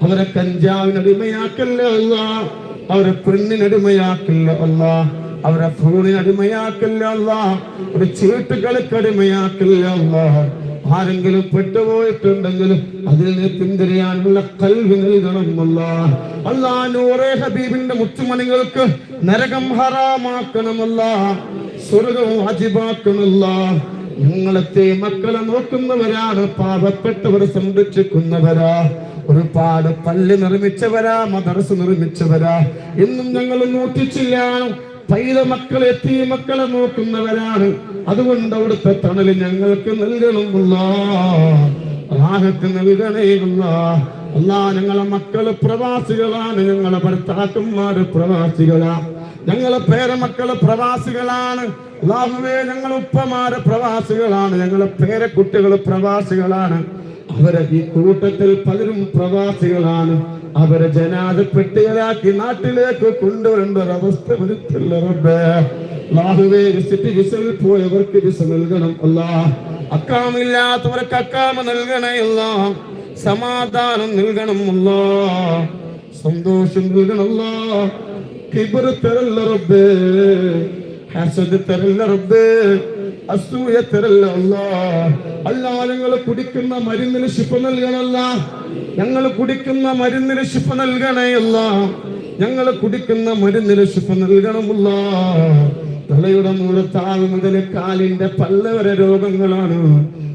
S3: അവരെ കഞ്ചാവിനടിമയാക്കല്ല അല്ല. അവരെ പെണ്ണിനടിമയാക്കല്ല അല്ല. അവരെ ഫോണിനടിമയാക്കല്ല അല്ല. ഒരു ചീട്ടുകളിക്കടിമയാക്കല്ല അല്ല. ആരെങ്കിലും പെട്ടുപോയിട്ടുണ്ടെങ്കിൽ അതിൽ നിന്ന് പിന്തിരിയാനുള്ള കൽവി നൽകണം അല്ലാഹ്. അല്ലാഹ് നൂറെ ഹബീബിന്റെ മുത്തുമണികൾക്ക് നരകം ഹറാമാക്കണമല്ലാഹ്. സ്വർഗ്ഗം വാജിബാക്കണമല്ലാഹ്. ഞങ്ങളത്തെ മക്കളെ നോക്കുന്നവരാണ്, പാപപ്പെട്ടവരെ സംരക്ഷിക്കുന്നവരാ, ഒരുപാട് പള്ളി നിർമ്മിച്ചവരാ, മദ്രസ നിർമ്മിച്ചവരാ. ഇന്നും ഞങ്ങൾ നോക്കിച്ചില്ല. പൈത മക്കളെ എത്തി മക്കളെ നോക്കുന്നവരാണ്. അതുകൊണ്ട് അവിടുത്തെ തണല് ഞങ്ങൾക്ക് നൽകണമല്ല. റാഹത്ത് നൽകണേ അല്ലാഹ്. അല്ലാഹ് ഞങ്ങളെ മക്കള് പ്രവാസികളാണ്. ഞങ്ങളെ ഭർത്താക്കന്മാര് പ്രവാസികളാ. ഞങ്ങളെ പേരമക്കള് പ്രവാസികളാണ്. അല്ലാഹുവേ ഞങ്ങളെ ഉപ്പമാര് പ്രവാസികളാണ്. ഞങ്ങളെ പേരക്കുട്ടികള് പ്രവാസികളാണ്. അവരെ ഈ കൂട്ടത്തിൽ പലരും പ്രവാസികളാണ്. അവരെ ജനാദപ്പെട്ടികളാക്കി നാട്ടിലേക്ക് കൊണ്ടുവരേണ്ട ഒരവസ്ഥ വരുത്തില്ല റബ്ബേ. അല്ലാഹുവേ വിസയിൽ പോയവർക്ക് വിസ നൽകണം അല്ലാഹ്. അക്കാമില്ലാത്തവർക്ക് അക്കാമ നൽകണേ അല്ലാഹ്. സമാധാനം നൽകണം അല്ലാഹ്. സന്തോഷം നൽകണം അല്ലാഹ്. കിബ്ർ തരല്ല റബ്ബേ. ഹസദ് തരല്ല റബ്ബേ. അസൂയ തരല്ല അല്ലാഹ്. അല്ലാഹ് ഞങ്ങൾ കുടിക്കുന്ന മരുന്നിന് ശിഫ നൽകണമല്ല. ഞങ്ങൾ കുടിക്കുന്ന മരുന്നിന് ശിഫ നൽകണേ അല്ലാഹ്. ഞങ്ങൾ കുടിക്കുന്ന മരുന്നിന് ശിഫ നൽകണമല്ല. തലയുടെ മൂലത്താവ് മുതൽ കാലിന്റെ പല്ല വരെ രോഗങ്ങളാണ്.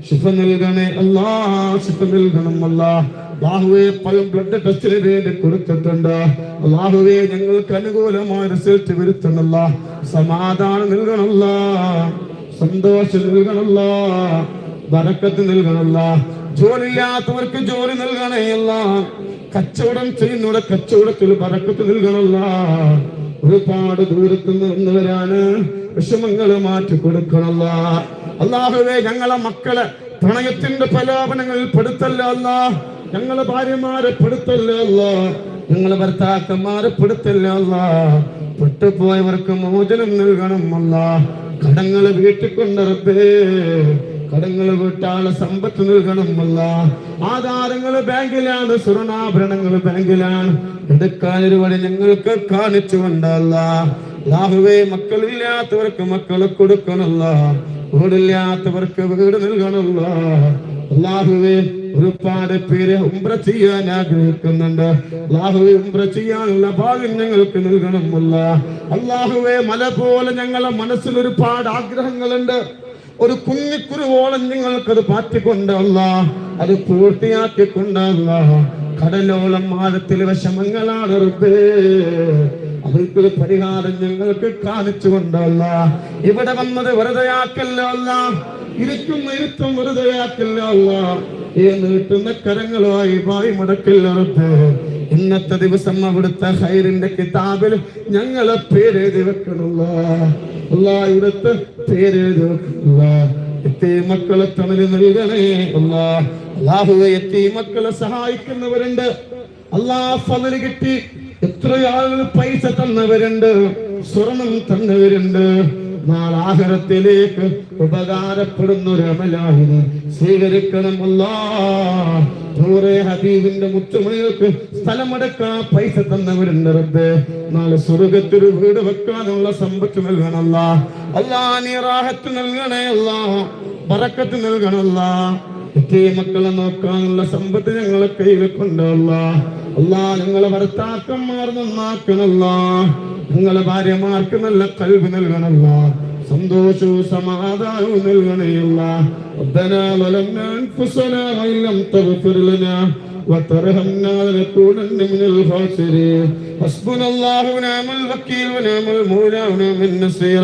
S3: ശിഫ നൽകണേ അല്ലാഹ്. ശിഫ നൽകണം അല്ലാഹ്. അല്ലാഹുവേ പല ബ്ലഡ് ടെസ്റ്റിന് വേണ്ടി കൊടുത്തിട്ടുണ്ട്. അല്ലാഹുവേ ഞങ്ങൾക്ക് അനുകൂലമായ റിസൾട്ട് വരുത്തണമല്ല. സമാധാനം നൽകണമല്ല. സന്തോഷം നൽകണമല്ല. ബറക്കത്ത് നൽകണമല്ല. ജോലിയില്ലാത്തവർക്ക് ജോലി നൽകണേ അല്ലാഹ്. കച്ചവടം ചെയ്യുന്നവരുടെ കച്ചവടത്തിൽ ബറക്കത്ത് നൽകണമല്ല. ഒരുപാട് ദൂരത്ത് നിന്നവരാണ്. വിഷമങ്ങൾ മാറ്റി കൊടുക്കണമല്ല. അല്ലാഹുവേ ഞങ്ങളെ മക്കളെ പ്രണയത്തിന്റെ പ്രലോഭനങ്ങളിൽ പെടുത്തല്ല അല്ലാഹ്. ഞങ്ങളെ ഭാര്യമാരെ പെടുത്തല്ല അല്ലാഹ്. ഞങ്ങളെ ഭർത്താക്കന്മാരെ പെടുത്തല്ല അല്ലാഹ്. പെട്ടുപോയവർക്ക് മോചനം നൽകണം അല്ലാഹ്. കടങ്ങൾ വീട്ടിക്കൊണ്ട് റബ്ബേ, കടങ്ങൾ വീട്ടാനുള്ള സമ്പത്ത് നൽകണം അല്ലാഹ്. ആധാരങ്ങൾ ബാങ്കിലാണ്, സ്വർണ്ണാഭരണങ്ങൾ ബാങ്കിലാണ്. എടുക്കാൻ ഒരു വഴി ഞങ്ങൾക്ക് കാണിച്ചു കൊണ്ടല്ല. അല്ലാഹുവേ മക്കളില്ലാത്തവർക്ക് മക്കളെ കൊടുക്കണമല്ല. വീടില്ലാത്തവർക്ക് വീട് നൽകണമല്ല. അല്ലാഹുവേ ഒരുപാട് പേര് ഉംറ ചെയ്യാൻ ആഗ്രഹിക്കുന്നുണ്ട്. അല്ലാഹുവേ ഉംറ ചെയ്യാനുള്ള ഭാഗ്യം ഞങ്ങൾക്ക് നൽകണം അല്ലാഹുവേ. മല പോലെ ഞങ്ങളെ മനസ്സിൽ ഒരുപാട് ആഗ്രഹങ്ങളുണ്ട്. ഒരു കുഞ്ഞിക്കുരുവോളം ഞങ്ങൾക്കത് പാറ്റിക്കൊണ്ട് അത് പൂർത്തിയാക്കിക്കൊണ്ട് കടലോളം ആഴത്തിൽ വിഷമങ്ങളാണ് റബ്ബേ. അവർക്കൊരു പരിഹാരം ഞങ്ങൾക്ക് കാണിച്ചുകൊണ്ടല്ല. ഇവിടെ വന്നത് വെറുതെയാക്കല്ല, ഇരിക്കുന്ന ഇരുത്തം വെറുതെയാക്കല്ല. നീട്ടുന്ന കരങ്ങളുമായി വായി മുടക്കില്ല റബ്ബേ. ഇന്നത്തെ ദിവസം അവിടുത്തെ ഖൈറിന്റെ കിതാബിൽ ഞങ്ങളെ പേരെഴുതി വെക്കണല്ല. ഇവിടുത്തെ പേരെഴുതി വെക്കണല്ല. മക്കളെ തണല് നൽകണേ അല്ലാഹുവേ. മക്കളെ സഹായിക്കുന്നവരുണ്ട്. ഫള് കിട്ടി എത്രയാളുകൾ പൈസ തന്നവരുണ്ട്, സ്വർണം തന്നവരുണ്ട്. നാളാഖിറത്തിലേക്ക് ഉപകാരപ്പെടുന്ന ഒരു അമലാഹിനെ സ്വീകരിക്കണം ഹബീബിന്റെ മുത്തുമണികൾക്ക് സ്ഥലമടക്കാൻ പൈസ തന്നവരുണ്ട് റബ്ബേ. നാളെ സ്വർഗത്തിൽ വീട് വെക്കാനുള്ള സമ്പത്ത് നൽകണം നീ റാഹത്ത് നൽകണേ ബറക്കത്ത് നൽകണം മക്കളെ നോക്കാനുള്ള സമ്പത്ത് ഞങ്ങളെ കയ്യിൽ കൊണ്ടല്ല. ഞങ്ങളെ ഭർത്താക്കന്മാർ നന്നാക്കണല്ല. ഞങ്ങളെ ഭാര്യമാർക്ക് നല്ല കൽബ് നൽകണല്ല. സന്തോഷവും സമാധാനവും നൽകണയല്ല. ربنا ظلمنا أنفسنا وإن لم تغفر لنا وترحمنا لنكونن من الخاسرين. حسبنا الله ونعم الوكيل ونعم المولى ونعم النصير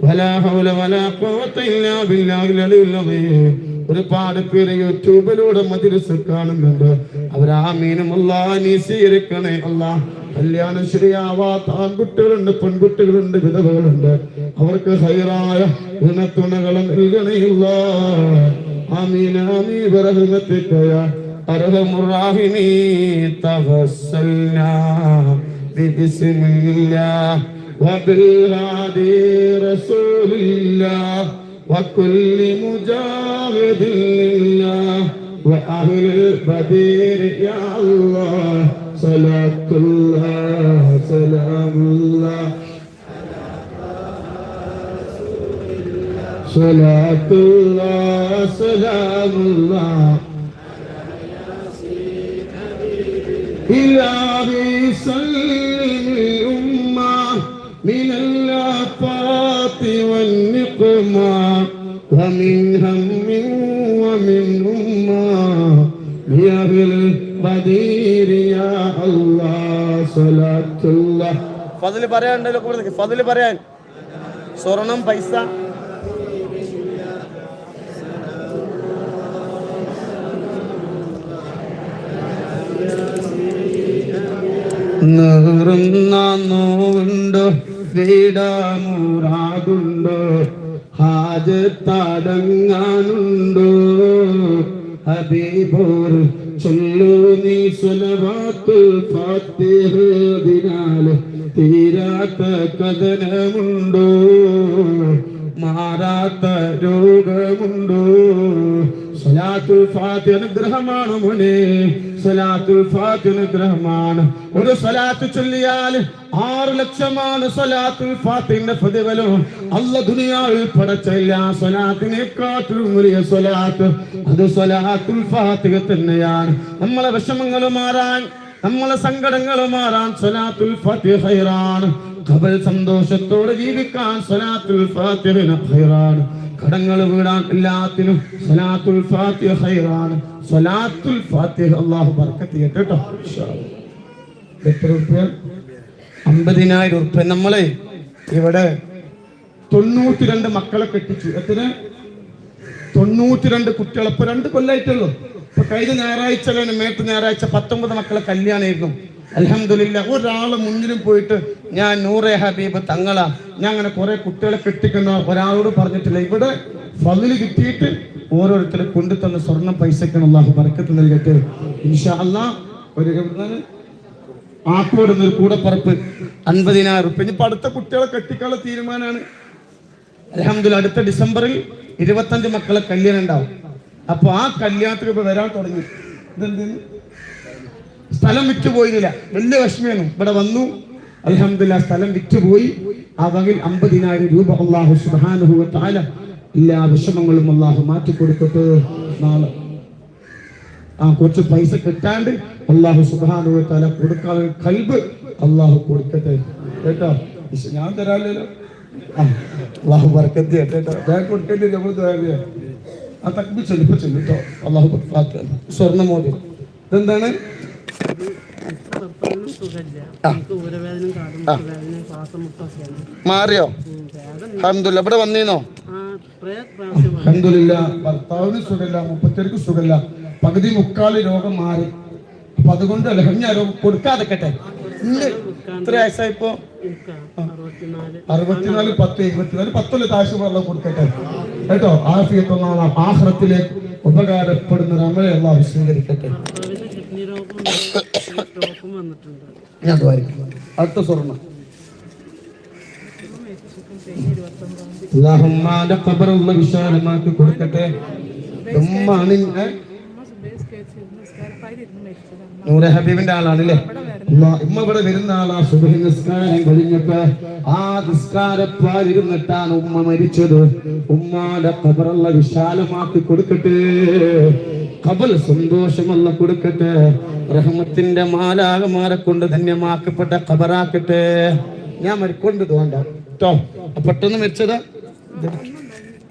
S3: ولا حول ولا قوة إلا بالله العلي العظيم. ഒരുപാട് പേര് യൂട്യൂബിലൂടെ മജ്‌ലിസ് കാണുന്നുണ്ട്. അവരാമീനും നീ സ്വീകരിക്കണേ കല്യാണം ശരിയാവാത്ത ആൺകുട്ടികളുണ്ട്, പെൺകുട്ടികളുണ്ട്, വിധവകളുണ്ട്. അവർക്ക് ഹൈറായ ഗുണത്തുണകൾ നൽകണേ ആമീൻ ആമീൻ ബിറഹ്മതിക യാ അർഹമുർ റഹീമീൻ. തവസ്സൽനാ ബിസ്മില്ലാഹ് വബിൽ ഹാദി റസൂലില്ലാഹ് وكل مجاهد لله وأهل البدير يا الله. صلاة الله سلام الله صلاة الله سلام الله إلهي سلم الأمة من الآفات والنقمة ومن هم ومن أمة يا بالبدير يا الله. صلاة الله. ഫദ്ല് പറയാനുണ്ടല്ലോ, ഫദ്ല് പറയാൻ. സ്വർണം പൈസ നോവുണ്ടോ, വീടാമുറാതുണ്ടോ, ഹാജത്തടങ്ങാനുണ്ടോ. ഹബീബോർ ചൊല്ലു നീ സ്വലവാത്തുൽ ഫാത്തിഹ. ദിനാല് തീരാത്ത കഥനമുണ്ടോ, മാറാത്ത രോഗമുണ്ടോ. സ്വലാത്തുൽ ഫാത്തിഹ അനുഗ്രഹമാണ് മോനെ, സ്വലാത്തുൽ ഫാത്തിഹ അനുഗ്രഹമാണ്. ഒരു സ്വലാത്ത് ചൊല്ലിയാൽ 6 ലക്ഷമാണ് സ്വലാത്തുൽ ഫാത്തിഹിന്റെ പ്രതിഫലം. അല്ലാഹു ദുനിയാവിൽ പടച്ച എല്ലാ സ്വലാത്തിനെക്കാളും വലിയ സ്വലാത്ത് അത് സ്വലാത്തുൽ ഫാത്തിഹ തന്നെയാണ്. നമ്മളെ വിഷമങ്ങൾ മാറാൻ, നമ്മളെ സങ്കടങ്ങൾ മാറാൻ സ്വലാത്തുൽ ഫാത്തിഹ ഖൈറാണ്. ഖബർ സന്തോഷത്തോടെ ജീവിക്കാൻ സ്വലാത്തുൽ ഫാത്തിഹ ഖൈറാണ്. കടങ്ങൾ വീടാൻ എല്ലാത്തിനും സ്വലാത്തുൽ ഫാത്തിഹ ഖൈറാണ്. സ്വലാത്തുൽ ഫാത്തിഹ അല്ലാഹു ബർക്കത്ത് ചെയ്യട്ടെ കേട്ടോ. ഇൻഷാ അല്ലാഹ്. എത്ര രൂപ? 50,000 രൂപ. നമ്മളെ ഇവിടെ 92 മക്കളെ കെട്ടിച്ചു. എത്ര? 92 കുട്ടികൾ. ഇപ്പൊ 2 കൊല്ലായിട്ടുള്ളൂ. ഇപ്പൊ കഴിഞ്ഞ ഞായറാഴ്ച മേട്ട് ഞായറാഴ്ച 19 മക്കളെ കല്യാണമായിരുന്നു. അൽഹംദുലില്ലാ. ഒരാള് മുന്നിലും പോയിട്ട് ഞാൻ നൂറെ ഹബീബ് തങ്ങളാ, ഞാൻ അങ്ങനെ കുറെ കുട്ടികളെ കെട്ടിക്കുന്ന ഒരാളോട് പറഞ്ഞിട്ടില്ല. ഇവിടെ ഫളിൽ കിട്ടിയിട്ട് ഓരോരുത്തരെ കൊണ്ടു തന്ന സ്വർണം പൈസക്കാണ് അല്ലാഹു ബർക്കത്ത് നൽകട്ടെ ഇൻഷാ അല്ലാഹ്. ഒരു ആക്കോടുന്ന ഒരു കൂടപ്പറപ്പ് 50,000 രൂപ. ഇനിയിപ്പോ അടുത്ത കുട്ടികളെ കെട്ടിക്കാനുള്ള തീരുമാനമാണ്. അൽഹംദുലില്ലാ. അടുത്ത ഡിസംബറിൽ 25 മക്കളെ കല്യാണം ഉണ്ടാവും. അപ്പൊ ആ കല്യാണത്തിന് ഇപ്പൊ വരാൻ തുടങ്ങി. ഇതെന്ത് സ്ഥലം വിറ്റുപോയില്ല, വലിയ വിഷമമാണ്. ഇവിടെ വന്നു അൽഹംദുലില്ലാ, സ്ഥലം വിറ്റുപോയി. ആ വകയിൽ 50,000 രൂപ അല്ലാഹു സുബ്ഹാനഹു വ തആല എല്ലാ വിഷമങ്ങളും അല്ലാഹു മാറ്റി കൊടുക്കട്ടെ. നാളെ കുറച്ച് പൈസ കിട്ടാണ്ട് അള്ളാഹു സുബ്ഹാനഹു വ തആല കൊടുക്കാൻ കൽബ് അള്ളാഹു കൊടുക്കട്ടെ കേട്ടോ. ഞാൻ തരാമല്ലോ. അള്ളാഹു ബർക്കത്ത് കേട്ടോ. ഞാൻ കൊടുക്കേണ്ടി നമ്മൾ ആ തക്ബീർ ചൊല്ലിപ്പോ ചൊല്ലിട്ടോ. അള്ളാഹു സ്വർണ്ണമോദി ഇതെന്താണ്? മാറിയോ? അൽഹംദുലില്ലാ. ഇവിടെ വന്നീനോ? അൽഹംദുലില്ലാ. ഭർത്താവിന് സുഖമില്ല, മുപ്പത്തിക്ക് സുഖമില്ല, പകുതി മുക്കാല് രോഗം മാറി. അപ്പൊ അതുകൊണ്ട് ഞാൻ കൊടുക്കാതെക്കട്ടെ. എത്ര വയസ്സായിപ്പോ? 64, 10, 24, 10 താഴ്ച വെള്ളം കൊടുക്കട്ടെ കേട്ടോ. ആഫിയത്തുള്ള ആഖിറത്തിലേക്ക് ഉപകാരപ്പെടുന്ന ഒരു അമലെ അല്ലാഹു സ്വീകരിക്കട്ടെ. ഞാൻ അടുത്ത സ്വർണ്ണം അല്ലാഹുമ്മ ഖബറുള്ള വിശാലമാക്കി കൊടുക്കട്ടെ. നൂറെ ഹബീബിന്റെ ആളാണല്ലേ. ഇമ്മ ഇവിടെ വരുന്ന ആളാ. സുബ്ഹി നിസ്കാരം കഴിഞ്ഞപ്പോ ആ നിസ്കാരപ്പാലിരുന്നിട്ടാണ് ഉമ്മ മരിച്ചത്. ഉമ്മാന്റെ ഖബറുള്ള വിശാലമാക്കി കൊടുക്കട്ടെ. ഖബർ സന്തോഷമല്ല കൊടുക്കട്ടെ. റഹ്മത്തിന്റെ മാലാകമാരെ കൊണ്ട് ധന്യമാക്കപ്പെട്ട ഖബറാക്കട്ടെ. ഞാൻ മരിക്കൊണ്ട് തോണ്ട കേട്ടോ. പെട്ടെന്ന് മരിച്ചതാ,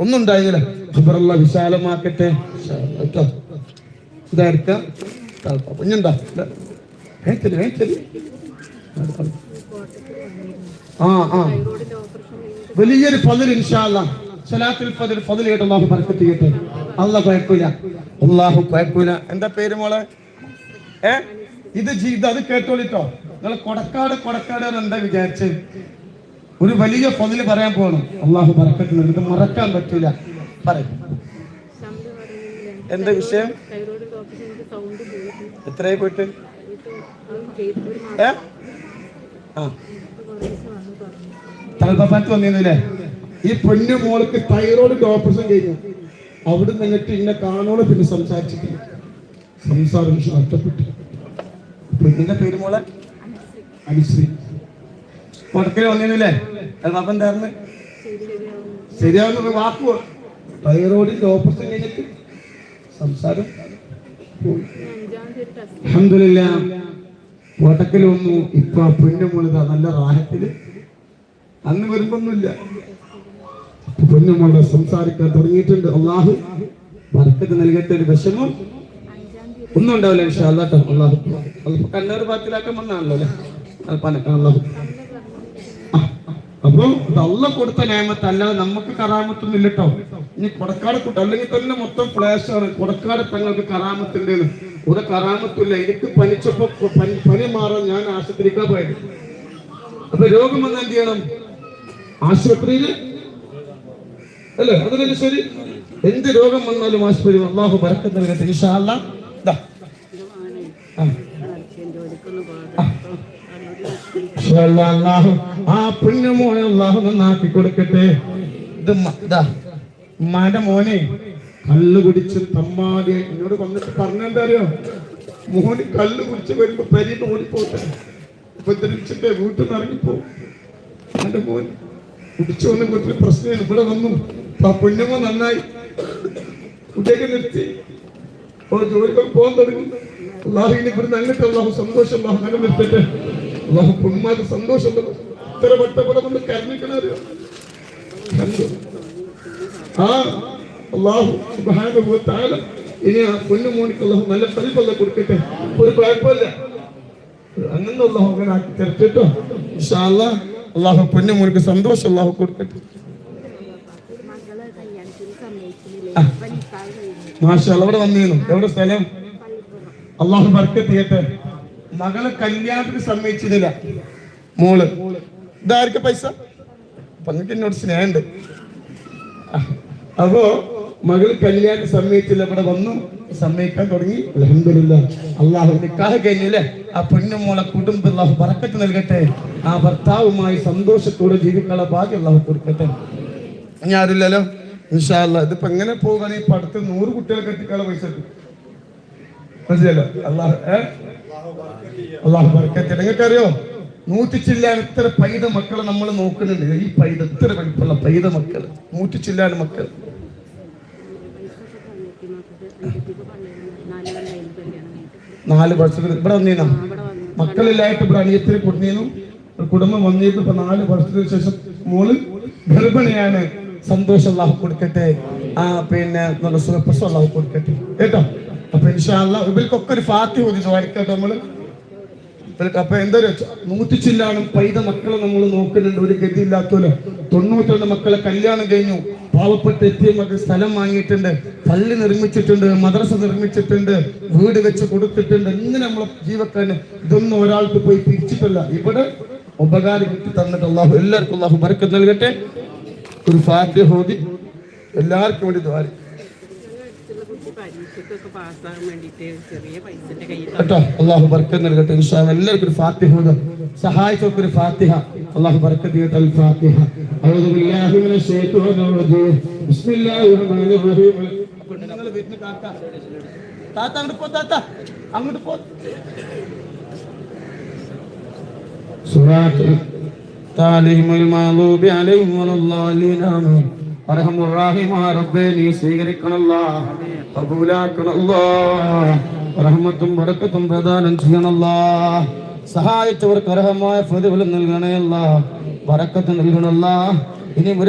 S3: ഒന്നും ഉണ്ടായില്ല. ഖബറുള്ള വിശാലമാക്കട്ടെ കേട്ടോ. ഇതായിരിക്കാം കുഞ്ഞുണ്ടാ. വലിയൊരു ഫضل ഇൻഷാ അല്ലാഹ്. സലാത്തുൽ ഫضل കേട്ട് അല്ലാഹു ബർക്കത്ത് ചെയ്യട്ടെ. അല്ലാഹു കുഴപ്പമില്ല, അല്ലാഹു കുഴപ്പമില്ല. എന്താ പേര് മോളെ? ഇത് അത് കേട്ടോളിട്ടോ. നിങ്ങൾ കൊടക്കാട് എന്താ വിചാരിച്ച് ഒരു വലിയ ഫضل പറയാൻ പോകണം. അല്ലാഹു ബർക്കത്ത് നൽകട്ടെ. ഇത് മറക്കാൻ പറ്റൂല. പറയും എന്താ വിഷയം? എത്രയായി പോയിട്ട്? തലപ്പാറ്റ് വന്നിരുന്നില്ലേ? ഈ പെണ്ണു മോൾക്ക് തൈറോയിഡ് ഓപ്പറേഷൻ കഴിഞ്ഞു. അവിടെ നിന്നിട്ട് ഇന്നെ കാണോളെ പിന്നെ സംസാരിച്ചിട്ടില്ല. സംസാരം നഷ്ടപ്പെട്ടു. പെണ്ണിന്റെ പേര് മോളെ അനുശ്രീ. കൊടക്കല് വന്നിരുന്നില്ലേ? അപ്പം എന്തായിരുന്നു? ശരിയാവുന്ന വാക്കു. തൈറോയിഡിന്റെ ഓപ്പറേഷൻ കഴിഞ്ഞിട്ട് സംസാരം അൽഹംദുലില്ലാ. കോട്ടക്കൽ വന്നു. ഇപ്പൊ പൊന്നുമോളിതാ നല്ല റാഹത്തില്. അന്ന് വരുമ്പൊന്നുമില്ല. പൊന്നുമോളെ സംസാരിക്കാൻ തുടങ്ങിയിട്ടുണ്ട്. അള്ളാഹു ബർക്കത്ത് നൽകട്ടെ. ഒരു വിഷമം ഒന്നും ഉണ്ടാവില്ല ഇൻഷാ അല്ലാഹ് ട്ടോ. അള്ളാഹു കണ്ണൂർ ഭാഗത്തിലാക്കാൻ വന്നാണല്ലോ അല്ലെ. അള്ളാഹു അപ്പൊ അള്ളാഹ് കൊടുത്ത നിയമത്ത് അല്ലാതെ നമുക്ക് കറാമത്തൊന്നും ഇല്ല കേട്ടോ. ഇനി കൊടക്കാട് കൂട്ടം അല്ലെങ്കിൽ തന്നെ മൊത്തം ഫ്ലാഷ് ആണ്. കൊടക്കാട് തങ്ങൾക്ക് കറാമത്തുണ്ട്. ഒരു കറാമത്തില്ല. എനിക്ക് പനിച്ചപ്പോ പനി മാറാൻ ഞാൻ ആശുപത്രിക്കാ പോയത്. അപ്പൊ രോഗം വന്നാൽ എന്ത് ചെയ്യണം? ആശുപത്രിയില് അല്ലേ? അതിനല്ലേ ശരി. എന്ത് രോഗം വന്നാലും ആശുപത്രി. അല്ലാഹു ബർക്കത്ത് നൽകട്ടെ ഇൻഷാ അല്ലാഹ്. ആ പുണ്യമോനെ അല്ലാഹു നന്നാക്കി കൊടുക്കട്ടെ. ഇത് ഉമ്മാന്റെ മോനെ കള്ള് കുടിച്ച് തമ്മാടി എന്നോട് വന്നിട്ട് പറഞ്ഞെന്താ അറിയോ? മോന് കള്ള് കുടിച്ച് വരുമ്പോ പരിന്ന് ഓടിപ്പോട്ടെ, ഉപദ്രവിച്ചിട്ട് വീട്ടിൽ നിന്ന് ഇറങ്ങിപ്പോവും. എന്റെ മോൻ കുടിച്ചു വന്ന വീട്ടിൽ പ്രശ്നം. ഇവിടെ വന്നു. ആ പുണ്യമോ നന്നായി കുട്ടിയൊക്കെ നിർത്തി ജോലിക്കൊക്കെ പോകാൻ തുടങ്ങി. അല്ലാഹു ഇനി ഇവിടുന്ന് അങ്ങോട്ട് അല്ലാഹു സന്തോഷം അല്ലാഹു നിലനിർത്തട്ടെ. അല്ലാഹു കുടുംബമാർക്ക് സന്തോഷം. ഇത്ര വട്ടപ്പെടെ കൊണ്ട് കരഞ്ഞിക്കണറിയോ? അല്ലാഹു സുബ്ഹാനഹു വ തആല ഇനി ആ പൊന്നുമോനിക്ക് അല്ലാഹു നല്ല ഫലിപ്പല്ല കൊടുക്കട്ടെ. ഒരു കുഴപ്പമില്ല. അങ്ങനെ അല്ലാഹു അങ്ങനെ ആക്കി തരട്ടോ ഇൻഷാ അല്ലാഹ്. അല്ലാഹു പൊന്നുമോനിക്ക് സന്തോഷം അല്ലാഹു കൊടുക്കട്ടെ. മാഷാ അല്ലാഹ്. അവിടെ വന്നിരുന്നു. എവിടെ സ്ഥലം? അല്ലാഹു ബർക്കത്ത് ചെയ്യട്ടെ. മകളെ കല്യാണത്തിന് സമ്മതിച്ചില്ല മോള്. ഇതാർക്ക് പൈസ? അപ്പൊ നിങ്ങൾക്ക് എന്നോട് സ്നേഹമുണ്ട്. അപ്പോ മകൾ കല്യാണത്തിന് സമ്മതിച്ചില്ല. ഇവിടെ വന്നു സമ്മതിക്കാൻ തുടങ്ങി. അൽഹംദുലില്ലാഹ്. അല്ലാഹു നിക്കാഹ് കഴിഞ്ഞില്ലേ? ആ പെണ്ണുമോളെ കുടുംബം അല്ലാഹു ബർക്കത്ത് നൽകട്ടെ. ആ ഭർത്താവുമായി സന്തോഷത്തോടെ ജീവിക്കാനുള്ള ഭാഗ്യം അല്ലാഹു കൊടുക്കട്ടെ. ഇനി ആരില്ലല്ലോ ഇൻഷാ അല്ലാഹ്. ഇതിപ്പോ എങ്ങനെ പോകുകയാണെങ്കിൽ ഇപ്പൊ അടുത്ത് 100 കുട്ടികളെ കെട്ടിക്കാനുള്ള പൈസ കിട്ടും. മനസ്സിലല്ലോ? അല്ലാഹു ബർക്കത്ത്. നിങ്ങൾക്കറിയോ 100 ചില്ലാൻ ഇത്ര പൈത മക്കളെ നമ്മൾ നോക്കുന്നുണ്ട്. ഈ പൈത ഇത്ര വലിപ്പുള്ള പൈത മക്കൾ 100 ചില്ലാൻ മക്കൾ. 4 വർഷത്തിൽ ഇവിടെ വന്നീനോ? മക്കളില്ലായിട്ട് ഇവിടെ അനിയത്തിന് കൊടുന്നീന്നു. കുടുംബം വന്നിട്ട് ഇപ്പൊ 4 വർഷത്തിന് ശേഷം മോള് ഗർഭിണിയാണ്. സന്തോഷം അല്ലാഹു കൊടുക്കട്ടെ. പിന്നെ നല്ല സുഖപ്രസവം അല്ലാഹു കൊടുക്കട്ടെ കേട്ടോ. അപ്പൊ ഇൻഷാ അല്ലാഹ് ഇവർക്കൊക്കെ ഒരു ഫാത്തിഹ ഓതി ദ്വാരക്കട്ടെ നമ്മള്. അപ്പൊ എന്തൊരു 100 ചില്ലാണ് പൈത മക്കളെ നമ്മൾ നോക്കുന്നുണ്ട്. ഒരു ഗതി ഇല്ലാത്തല്ലോ. 92 മക്കളെ കല്യാണം കഴിഞ്ഞു. പാവപ്പെട്ട എത്തിയമ്മക്ക് സ്ഥലം വാങ്ങിയിട്ടുണ്ട്, പള്ളി നിർമ്മിച്ചിട്ടുണ്ട്, മദ്രസ നിർമ്മിച്ചിട്ടുണ്ട്, വീട് വെച്ച് കൊടുത്തിട്ടുണ്ട്. ഇങ്ങനെ നമ്മളെ ജീവക്കാരന് ഇതൊന്നും ഒരാൾക്ക് പോയി തിരിച്ചിട്ടില്ല. ഇവിടെ ഉപകാരം കിട്ടി തന്നിട്ട് അല്ലാഹു എല്ലാവർക്കും അല്ലാഹു ബർക്കത്ത് നൽകട്ടെ. ഒരു ഫാത്തിഹ ഓതി എല്ലാവർക്കും വേണ്ടി ദ്വാരം കേട്ടോ. അല്ലാഹു ബർക്കത്ത് നൽകട്ടെ. ഇൻഷാ അല്ലാഹ് എല്ലാവർക്കും ഒരു ഫാത്തിഹ ഓതാം. സഹായിച്ചവർക്ക് ഒരു ഫാത്തിഹ. അല്ലാഹു ബർക്കത്ത് ചെയ്യട്ടെ. അൽ ഫാത്തിഹ. അഊദു ബില്ലാഹി മിനശ് ശൈത്വാനിർ റജീം. ബിസ്മില്ലാഹിർ റഹ്മാനിർ റഹീം. നിങ്ങൾ വീട്ടിൽ താത്ത അങ്ങോട്ട് പോ, താത്ത അങ്ങോട്ട് പോ. സൂറത്തുൽ താലിഹിൽ മഗ്ലൂബി അലൈഹിം വലല്ലാലീൻ. ആമീൻ. അർഹമുർ റഹീമായ റബ്ബേ, നീ സ്വീകരിക്കണല്ലാ, കബൂലാക്കണല്ലാ, റഹ്മത്തും ബറക്കത്തും പ്രദാനം ചെയ്യണല്ലാ. സഹായിച്ചവർക്ക് അർഹമായ പ്രതിഫലം നൽകണേ അല്ലാ, ബറക്കത്ത് നൽകണല്ലാ. ഇനി ഒരു